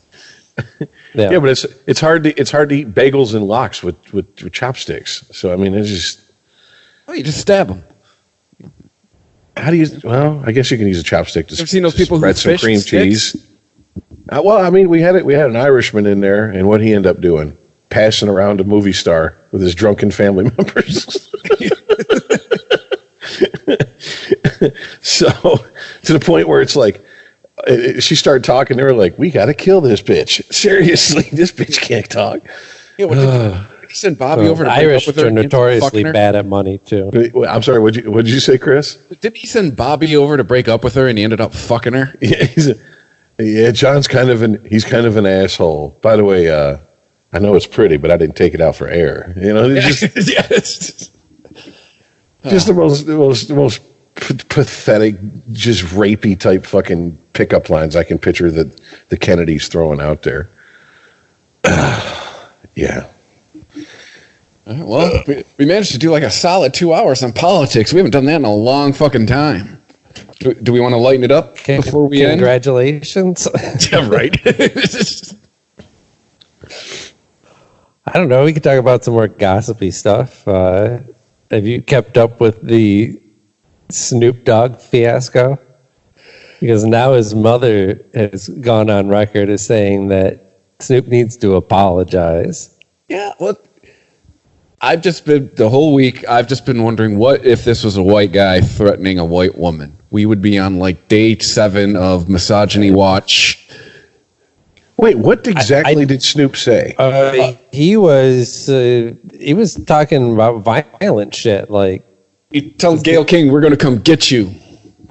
Yeah, but it's hard to eat bagels and lox with chopsticks. So I mean, it's just
you just stab them.
How do you? Well, I guess you can use a chopstick to
seen those people
spread some cream cheese. Well, I mean, we had an Irishman in there, and what he ended up doing, passing around a movie star with his drunken family members. So to the point where it's like, she started talking. They were like, "We got to kill this bitch. Seriously, this bitch can't talk."
Yeah, did he send Bobby over to break
Irish
up with her?
Are notoriously bad at money too.
I'm sorry. What'd you say, Chris?
Did he send Bobby over to break up with her, and he ended up fucking her?
Yeah, John's kind of an asshole. By the way, I know it's pretty, but I didn't take it out for air. It's just the most pathetic, just rapey type fucking pickup lines I can picture that the Kennedys throwing out there. Yeah.
Well, we managed to do like a solid 2 hours on politics. We haven't done that in a long fucking time. Do we want to lighten it up before we end?
Congratulations.
Yeah, right.
I don't know. We could talk about some more gossipy stuff. Have you kept up with the Snoop Dogg fiasco? Because now his mother has gone on record as saying that Snoop needs to apologize.
Yeah, well, I've just been, the whole week, I've just been wondering, what if this was a white guy threatening a white woman? We would be on like day 7 of Misogyny Watch.
Wait, what exactly did Snoop say?
He was talking about violent shit. Like,
He tells Gayle King, we're going to come get you.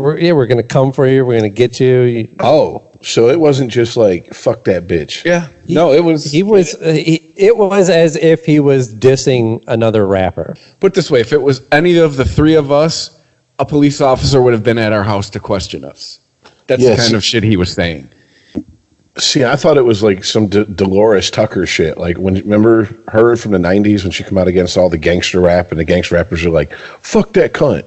we're going to come for you. We're going to get you.
Oh, so it wasn't just like, fuck that bitch.
Yeah. No, it was.
It was as if he was dissing another rapper.
Put it this way, if it was any of the 3 of us, a police officer would have been at our house to question us. That's the kind of shit he was saying.
See, I thought it was like some Dolores Tucker shit. Like, remember her from the 90s when she came out against all the gangster rap, and the gangster rappers are like, fuck that cunt.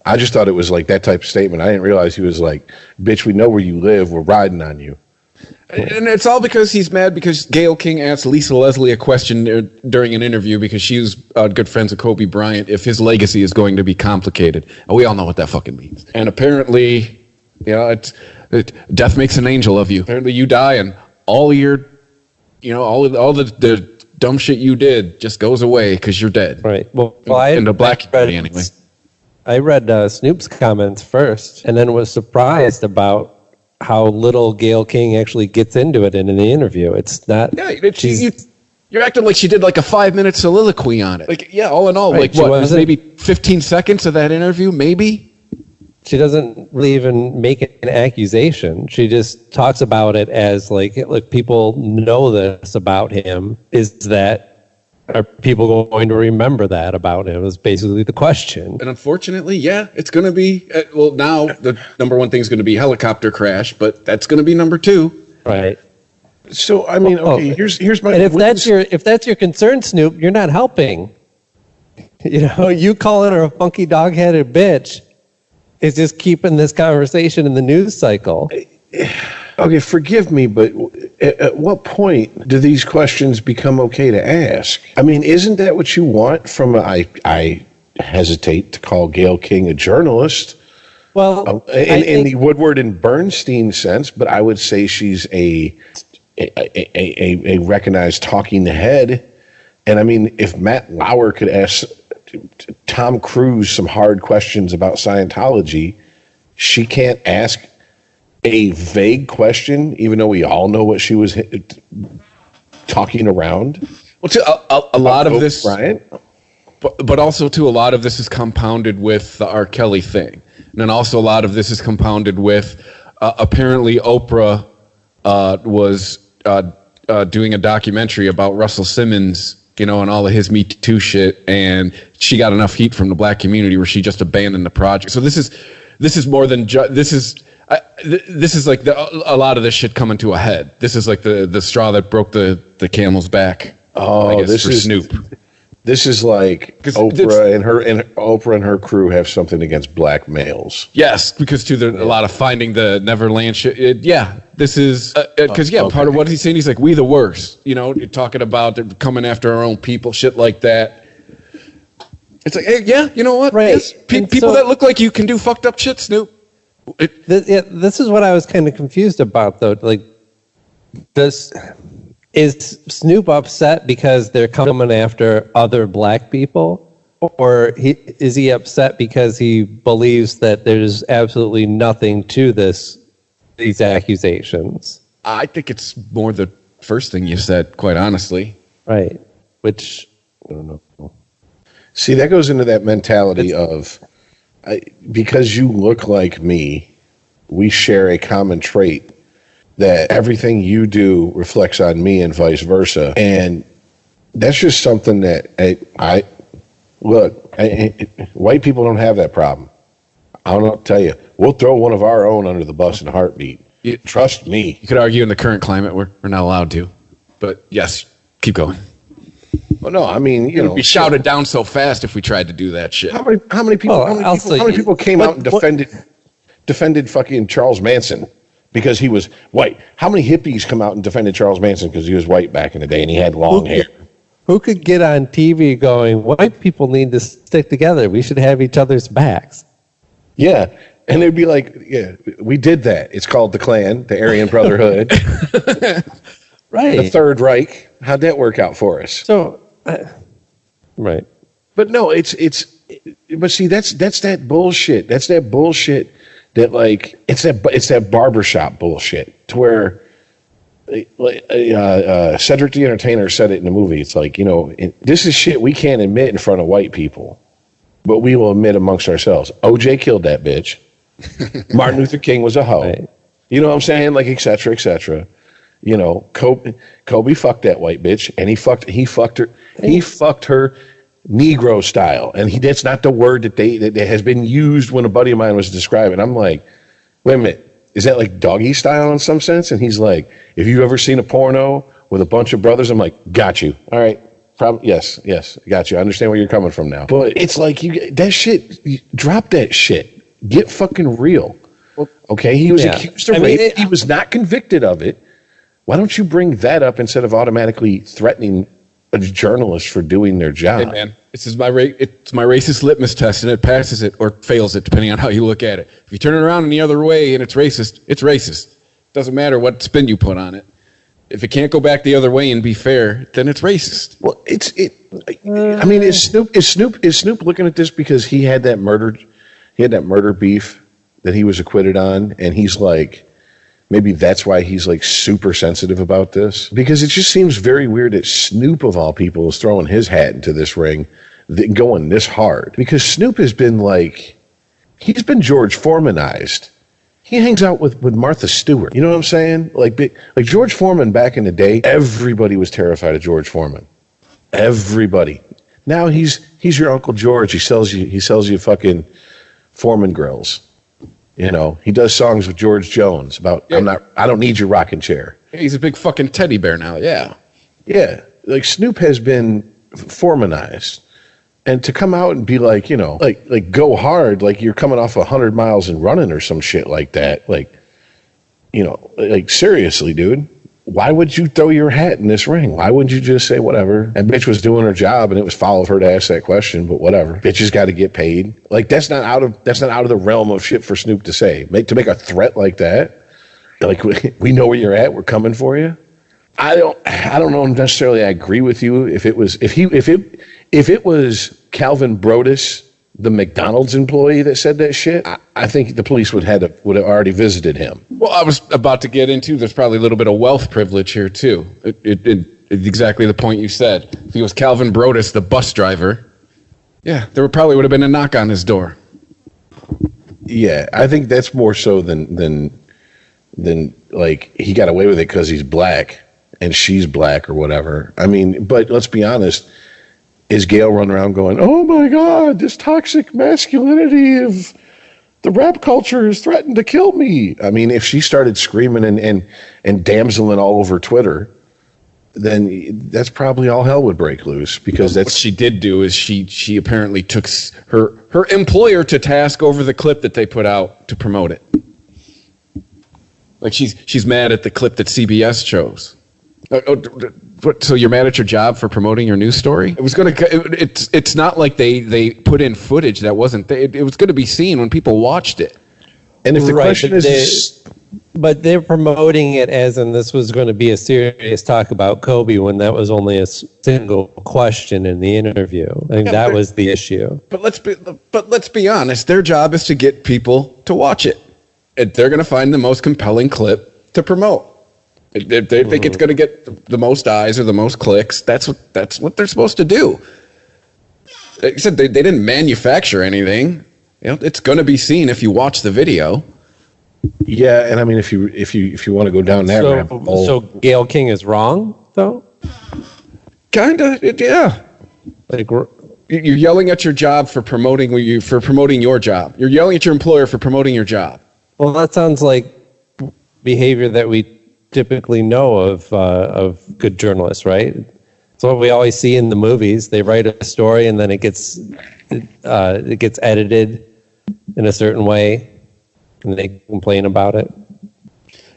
I just thought it was like that type of statement. I didn't realize he was like, bitch, we know where you live. We're riding on you.
And it's all because he's mad because Gayle King asked Lisa Leslie a question during an interview because she was good friends with Kobe Bryant if his legacy is going to be complicated. And we all know what that fucking means. And apparently, death makes an angel of you. Apparently you die and all your, all the dumb shit you did just goes away because you're dead.
Right. Well,
in the black community anyway.
I read Snoop's comments first and then was surprised about how little Gayle King actually gets into it in the interview. It's not. Yeah,
you're acting like she did like a 5-minute soliloquy on it. Like, yeah, all in all,
right,
like what, maybe 15 seconds of that interview, maybe?
She doesn't really even make an accusation. She just talks about it as like, look, people know this about him. Are people going to remember that about him is basically the question.
And unfortunately, yeah, it's going to be, now the number one thing is going to be helicopter crash, but that's going to be number 2.
Right.
So, I mean, okay, here's my...
And if that's your concern, Snoop, you're not helping. You calling her a funky dog-headed bitch is just keeping this conversation in the news cycle.
Okay, forgive me, but at what point do these questions become okay to ask? I mean, isn't that what you want from I hesitate to call Gayle King a journalist.
Well,
in the Woodward and Bernstein sense, but I would say she's a recognized talking head. And I mean, if Matt Lauer could ask Tom Cruise some hard questions about Scientology, she can't ask a vague question, even though we all know what she was talking around.
Well, to a lot of this,
Bryant.
But also, too, a lot of this is compounded with the R. Kelly thing. And then also a lot of this is compounded with, apparently Oprah was doing a documentary about Russell Simmons, and all of his Me Too shit, and she got enough heat from the black community where she just abandoned the project. So this is more than this is like a lot of this shit coming to a head. This is like the straw that broke the camel's back.
Oh, this is
Snoop.
This is like Oprah and her crew have something against black males.
Yes, because a lot of finding the Neverland shit. This is because part of what he's saying, he's like, we the worst. You're talking about they're coming after our own people, shit like that. It's like, hey, yeah, you know what?
Right.
Yes, people that look like you can do fucked up shit, Snoop.
This is what I was kind of confused about, though. Like, is Snoop upset because they're coming after other black people, or is he upset because he believes that there's absolutely nothing to these accusations?
I think it's more the first thing you said, quite honestly.
Right. Which, I don't know.
See, that goes into that mentality of, because you look like me, we share a common trait that everything you do reflects on me and vice versa. And that's just something that white people don't have that problem. I don't know what to tell you. We'll throw one of our own under the bus in a heartbeat. Trust me.
You could argue in the current climate we're not allowed to. But yes, keep going.
Well, no, I mean,
We'd be shouted down so fast if we tried to do that shit.
How many people came out and defended fucking Charles Manson because he was white? How many hippies come out and defended Charles Manson because he was white back in the day and he had long hair?
Who could get on TV going, white people need to stick together. We should have each other's backs.
Yeah. And they'd be like, yeah, we did that. It's called the Klan, the Aryan Brotherhood.
Right.
The Third Reich. How'd that work out for us?
So, right.
But no, but see, that's that bullshit. That's that bullshit that like, it's that barbershop bullshit to where Cedric the Entertainer said it in the movie. It's like, this is shit we can't admit in front of white people, but we will admit amongst ourselves. OJ killed that bitch. Martin Luther King was a hoe. Right. You know what I'm saying? Like, et cetera, et cetera. Kobe fucked that white bitch, and he fucked her Negro style. And that's not the word that has been used when a buddy of mine was describing. I'm like, wait a minute, is that like doggy style in some sense? And he's like, if you've ever seen a porno with a bunch of brothers, I'm like, got you. All right. Yes, got you. I understand where you're coming from now. But it's like, drop that shit. Get fucking real. Okay, he was accused of rape. He was not convicted of it. Why don't you bring that up instead of automatically threatening a journalist for doing their job?
Hey man, it's my racist litmus test, and it passes it or fails it depending on how you look at it. If you turn it around in the other way and it's racist, it's racist. Doesn't matter what spin you put on it. If it can't go back the other way and be fair, then it's racist.
Well, I mean, is Snoop looking at this because he had that murder beef that he was acquitted on, and he's like, maybe that's why he's like super sensitive about this? Because it just seems very weird that Snoop, of all people, is throwing his hat into this ring, going this hard. Because Snoop has been he's been George Foremanized. He hangs out with Martha Stewart. You know what I'm saying? Like George Foreman back in the day, everybody was terrified of George Foreman. Everybody. Now he's your Uncle George. He sells you fucking Foreman grills. He does songs with George Jones about I don't need your rocking chair.
He's a big fucking teddy bear now. Yeah.
Yeah. Like Snoop has been Foremanized. And to come out and be like, go hard, like you're coming off 100 miles and running or some shit like that. Like seriously, dude, why would you throw your hat in this ring? Why wouldn't you just say whatever? That bitch was doing her job, and it was foul of her to ask that question, but whatever. Bitches got to get paid. Like that's not out of the realm of shit for Snoop to say. To make a threat like that. Like we know where you're at. We're coming for you. I don't know necessarily. I agree with you. If it was Calvin Brodus, the McDonald's employee that said that shit, I think the police would have already visited him.
Well, I was about to get into, there's probably a little bit of wealth privilege here too. It's exactly the point you said. If he was Calvin Brodus, the bus driver, there probably would have been a knock on his door.
Yeah, I think that's more so than like he got away with it because he's black and she's black or whatever. I mean, but let's be honest. Is Gail running around going, oh my God, this toxic masculinity of the rap culture has threatened to kill me? I mean, if she started screaming and damseling all over Twitter, then that's probably all hell would break loose. Because that's
what she did do is she apparently took her employer to task over the clip that they put out to promote it. Like she's mad at the clip that CBS chose. So you're mad at your job for promoting your news story? It's not like they put in footage that wasn't. It was going to be seen when people watched it.
And if the question is,
but they're promoting it as in this was going to be a serious talk about Kobe when that was only a single question in the interview. I think that was the issue.
But let's be honest. Their job is to get people to watch it. And they're going to find the most compelling clip to promote. If they think it's going to get the most eyes or the most clicks, that's what they're supposed to do. They said they didn't manufacture anything. It's going to be seen if you watch the video.
Yeah, and I mean, if you want to go down that rabbit hole,
so Gayle King is wrong, though.
Kinda, yeah.
Like,
You're yelling at your job for promoting your job. You're yelling at your employer for promoting your job.
Well, that sounds like behavior that we typically know of good journalists, right? It's what we always see in the movies. They write a story and then it gets edited in a certain way, and they complain about it.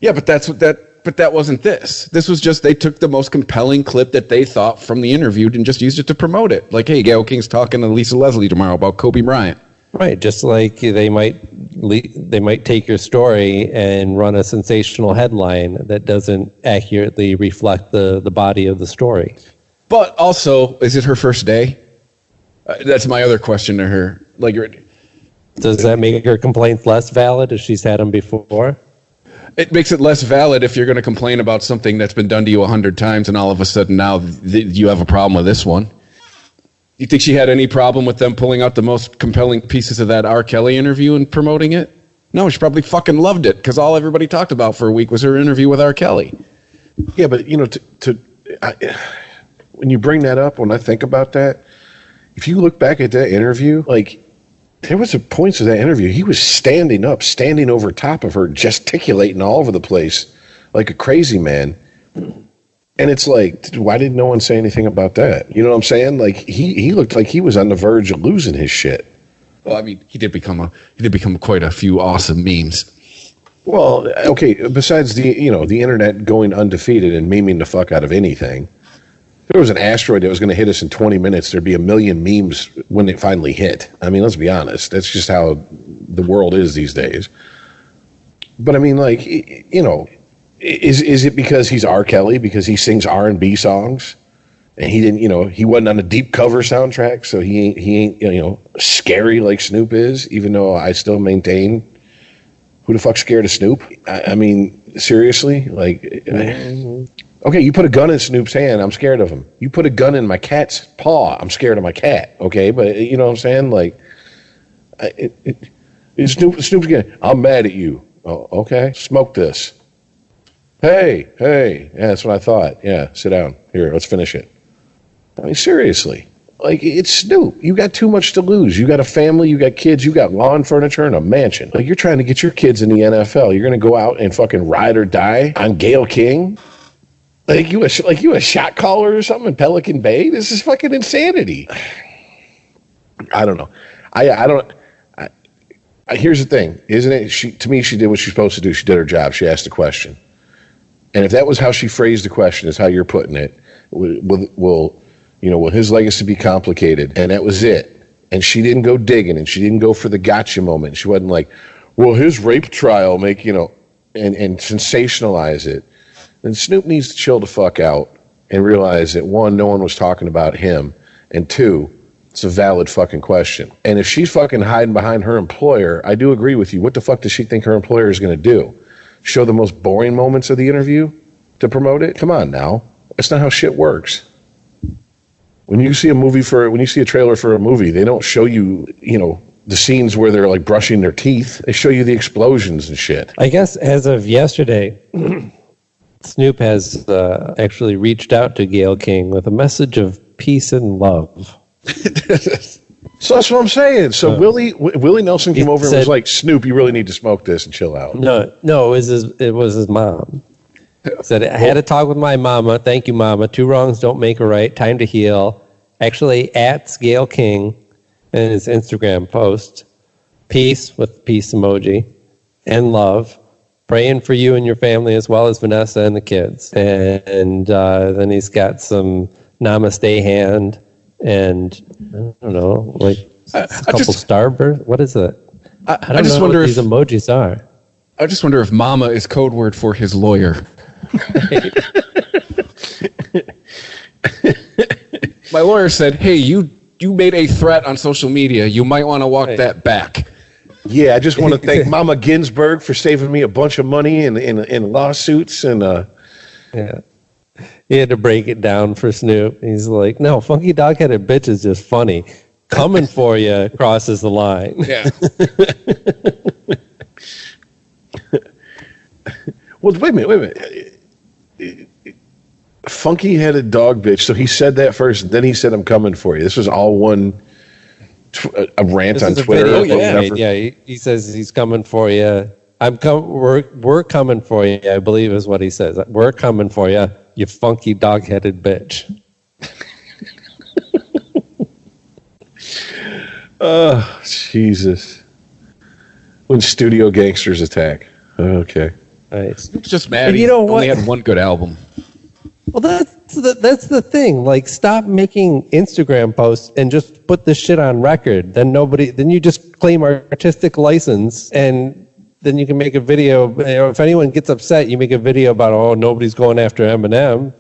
Yeah, but that wasn't this. This was just they took the most compelling clip that they thought from the interview and just used it to promote it. Like, hey, Gayle King's talking to Lisa Leslie tomorrow about Kobe Bryant.
Right, just like they might take your story and run a sensational headline that doesn't accurately reflect the body of the story.
But also, is it her first day? That's my other question to her. Like,
does that make her complaints less valid if she's had them before?
It makes it less valid if you're going to complain about something that's been done to you 100 times and all of a sudden now you have a problem with this one. You think she had any problem with them pulling out the most compelling pieces of that R. Kelly interview and promoting it? No, she probably fucking loved it because all everybody talked about for a week was her interview with R. Kelly.
Yeah, but when you bring that up, when I think about that, if you look back at that interview, like, there was points of that interview, he was standing up, standing over top of her, gesticulating all over the place like a crazy man. And it's like, why did no one say anything about that? You know what I'm saying? Like, he looked like he was on the verge of losing his shit.
Well, I mean, he did become quite a few awesome memes.
Well, okay, besides the internet going undefeated and memeing the fuck out of anything, if there was an asteroid that was going to hit us in 20 minutes, there'd be a million memes when it finally hit. I mean, let's be honest. That's just how the world is these days. But I mean, like, is it because he's R. Kelly, because he sings R&B songs, and he didn't, he wasn't on a deep cover soundtrack, so he ain't scary like Snoop is, even though I still maintain, who the fuck's scared of Snoop? I mean, seriously, like, okay, you put a gun in Snoop's hand, I'm scared of him. You put a gun in my cat's paw, I'm scared of my cat. Okay, but you know what I'm saying? Like, Snoop's again. I'm mad at you. Oh, okay, smoke this. Hey, yeah, that's what I thought. Yeah, sit down. Here, let's finish it. I mean, seriously. Like, it's Snoop. You got too much to lose. You got a family, you got kids, you got lawn furniture and a mansion. Like, you're trying to get your kids in the NFL. You're going to go out and fucking ride or die on Gayle King? Like you a shot caller or something in Pelican Bay? This is fucking insanity. I don't know. Here's the thing, isn't it? To me, she did what she's supposed to do. She did her job. She asked the question. And if that was how she phrased the question, is how you're putting it, will his legacy be complicated? And that was it. And she didn't go digging, and she didn't go for the gotcha moment. She wasn't like, well, his rape trial and sensationalize it. And Snoop needs to chill the fuck out and realize that, one, no one was talking about him, and two, it's a valid fucking question. And if she's fucking hiding behind her employer, I do agree with you. What the fuck does she think her employer is going to do? Show the most boring moments of the interview to promote it? Come on now. That's not how shit works. When you see a trailer for a movie, they don't show you, the scenes where they're like brushing their teeth. They show you the explosions and shit.
I guess as of yesterday, Snoop has actually reached out to Gayle King with a message of peace and love.
So that's what I'm saying. So Willie Nelson came over and was like, Snoop, you really need to smoke this and chill out.
No, it was his mom. He said, I had a talk with my mama. Thank you, mama. 2 wrongs don't make a right. Time to heal. Actually, at Gayle King in his Instagram post, peace with peace emoji and love. Praying for you and your family as well as Vanessa and the kids. And then he's got some namaste hand and I don't know, like a couple starbursts. What is it? I just wonder what these emojis are.
I just wonder if mama is code word for his lawyer. My lawyer said, hey, you made a threat on social media. You might want to walk that back.
Yeah, I just want to thank Mama Ginsburg for saving me a bunch of money in lawsuits and
yeah. He had to break it down for Snoop. He's like, no, funky dog-headed bitch is just funny. Coming for you crosses the line.
Yeah.
Well, wait a minute. funky-headed dog bitch. So he said that first, then he said, "I'm coming for you." This was all one a rant
This
on
is a
Twitter.
video he says he's coming for you. We're coming for you, I believe is what he says. We're coming for you, you funky dog-headed bitch.
Oh, Jesus. When studio gangsters attack. Okay.
Nice.
It's just mad.
And
He
you know
only
what?
had one good album.
Well, that's the thing. Like, stop making Instagram posts and just put this shit on record. Then you just claim artistic license, and then you can make a video. You know, if anyone gets upset, you make a video about, oh, nobody's going after Eminem.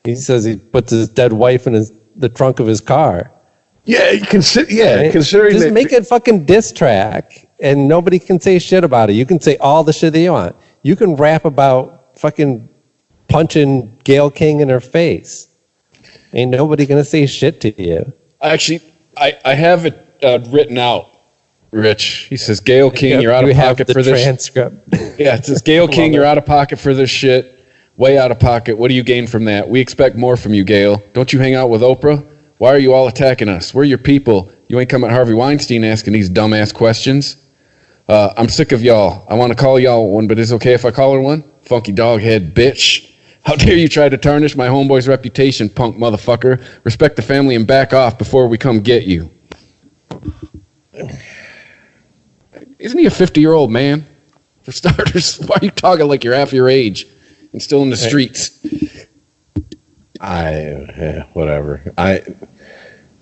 He says he puts his dead wife in the trunk of his car.
Yeah,
Right?
considering
just
that,
make a fucking diss track, and nobody can say shit about it. You can say all the shit that you want. You can rap about fucking punching Gayle King in her face. Ain't nobody gonna say shit to you.
Actually, I have it written out, Rich. He says, Gayle King, you're out of pocket for this.
Transcript.
Yeah, it says, Gayle King, you're out of pocket for this shit. Way out of pocket. What do you gain from that? We expect more from you, Gayle. Don't you hang out with Oprah? Why are you all attacking us? We're your people. You ain't coming at Harvey Weinstein asking these dumbass questions. I'm sick of y'all. I want to call y'all one, but it's okay if I call her one? Funky doghead bitch. How dare you try to tarnish my homeboy's reputation, punk motherfucker. Respect the family and back off before we come get you. Isn't he a 50-year-old man? For starters, why are you talking like you're half your age and still in the streets?
whatever.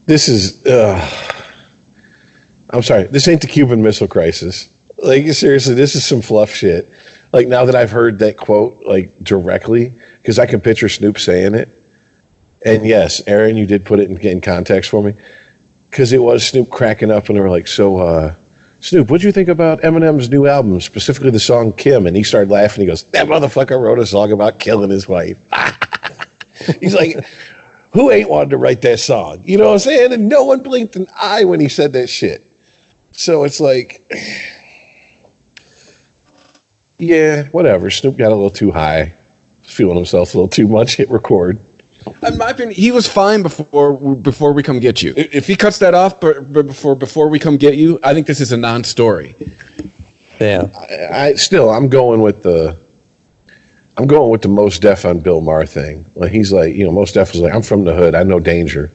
This is, I'm sorry, this ain't the Cuban Missile Crisis. Like, seriously, this is some fluff shit. Like, now that I've heard that quote, like, directly, because I can picture Snoop saying it. And yes, Aaron, you did put it in context for me. Because it was Snoop cracking up, and they were like, so, Snoop, what'd you think about Eminem's new album, specifically the song Kim? And he started laughing. He goes, that motherfucker wrote a song about killing his wife. He's like, who ain't wanted to write that song? You know what I'm saying? And no one blinked an eye when he said that shit. So it's like, yeah, whatever. Snoop got a little too high, feeling himself a little too much, hit record.
In my opinion, he was fine before we come get you. If he cuts that off before we come get you, I think this is a non-story.
Yeah.
I'm going with the Mos Def on Bill Maher thing. Like, he's like, Mos Def was like, I'm from the hood, I know danger.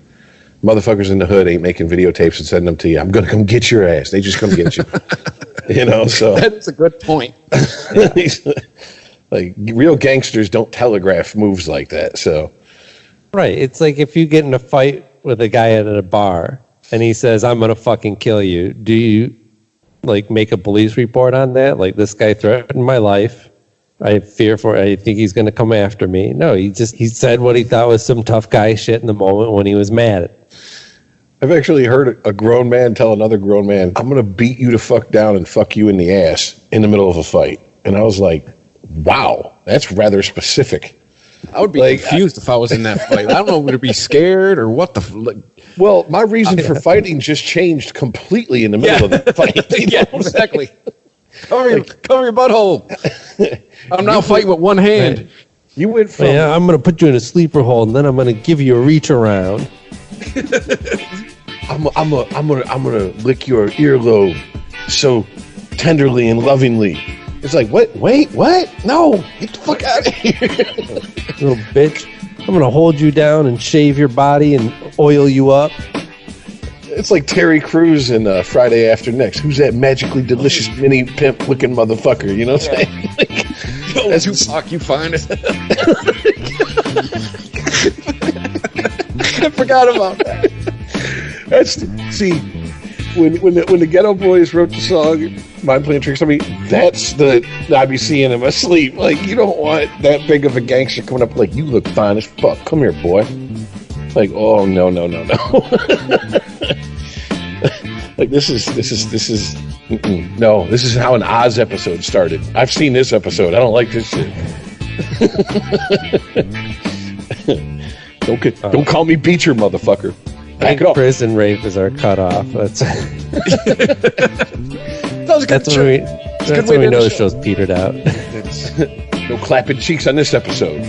Motherfuckers in the hood ain't making videotapes and sending them to you. I'm gonna come get your ass. They just come get you. So
that's a good point.
Like, real gangsters don't telegraph moves like that. So
Right. It's like if you get in a fight with a guy at a bar and he says, I'm going to fucking kill you. Do you, like, make a police report on that? Like, this guy threatened my life. I think he's going to come after me. No, he said what he thought was some tough guy shit in the moment when he was mad.
I've actually heard a grown man tell another grown man, I'm going to beat you to fuck down and fuck you in the ass in the middle of a fight. And I was like, wow, that's rather specific.
I would be confused if I was in that fight. I don't know, would it be scared or what the...
Well, my reason for fighting just changed completely in the middle of the fight.
Yeah, exactly. Cover your butthole. I'm now fighting with one hand.
You went from...
Yeah, I'm going to put you in a sleeper hold, and then I'm going to give you a reach around.
I'm gonna lick your earlobe so tenderly and lovingly. It's like, what? Wait, what? No, get the fuck out of here.
Little bitch. I'm going to hold you down and shave your body and oil you up.
It's like Terry Crews in Friday After Next. Who's that magically delicious mini pimp looking motherfucker? You know what I'm saying? Like,
that's who fuck you find it. I forgot about that.
When the Ghetto Boys wrote the song Mind Playing Tricks on Me, that's the I be seeing him asleep. Like, you don't want that big of a gangster coming up like, you look fine as fuck. Come here, boy. Like, oh no. Like, this is no, this is how an Oz episode started. I've seen this episode. I don't like this shit. Don't call me Beecher, motherfucker.
I think prison rape is our cutoff. That's when we know the show's petered out.
No clapping cheeks on this episode.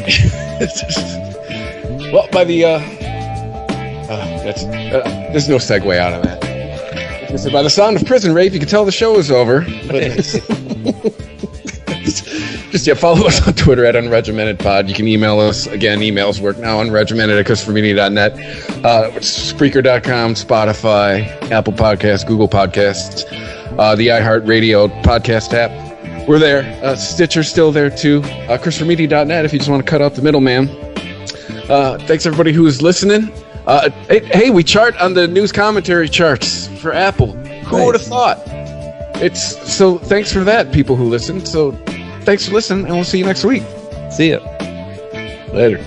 Well, by the there's no segue out of that. By the sound of prison rape, you can tell the show is over. But just follow us on Twitter at UnregimentedPod. You can email us. Again, emails work now, unregimented@ChristopherMedia.net. Spreaker.com, Spotify, Apple Podcasts, Google Podcasts, the iHeartRadio podcast app. We're there. Stitcher's still there too. ChristopherMedia.net if you just want to cut out the middleman. Thanks everybody who's listening. Hey, we chart on the news commentary charts for Apple. Who would have thought? So thanks for that, people who listen. So thanks for listening, and we'll see you next week.
See ya.
Later.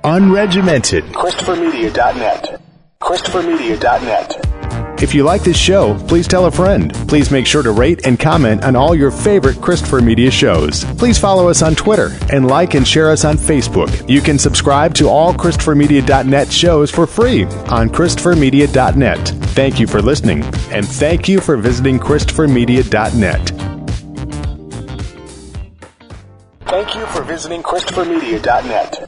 Unregimented. ChristopherMedia.net. ChristopherMedia.net. If you like this show, please tell a friend. Please make sure to rate and comment on all your favorite Christopher Media shows. Please follow us on Twitter and like and share us on Facebook. You can subscribe to all ChristopherMedia.net shows for free on ChristopherMedia.net. Thank you for listening, and thank you for visiting ChristopherMedia.net. Thank you for visiting ChristopherMedia.net.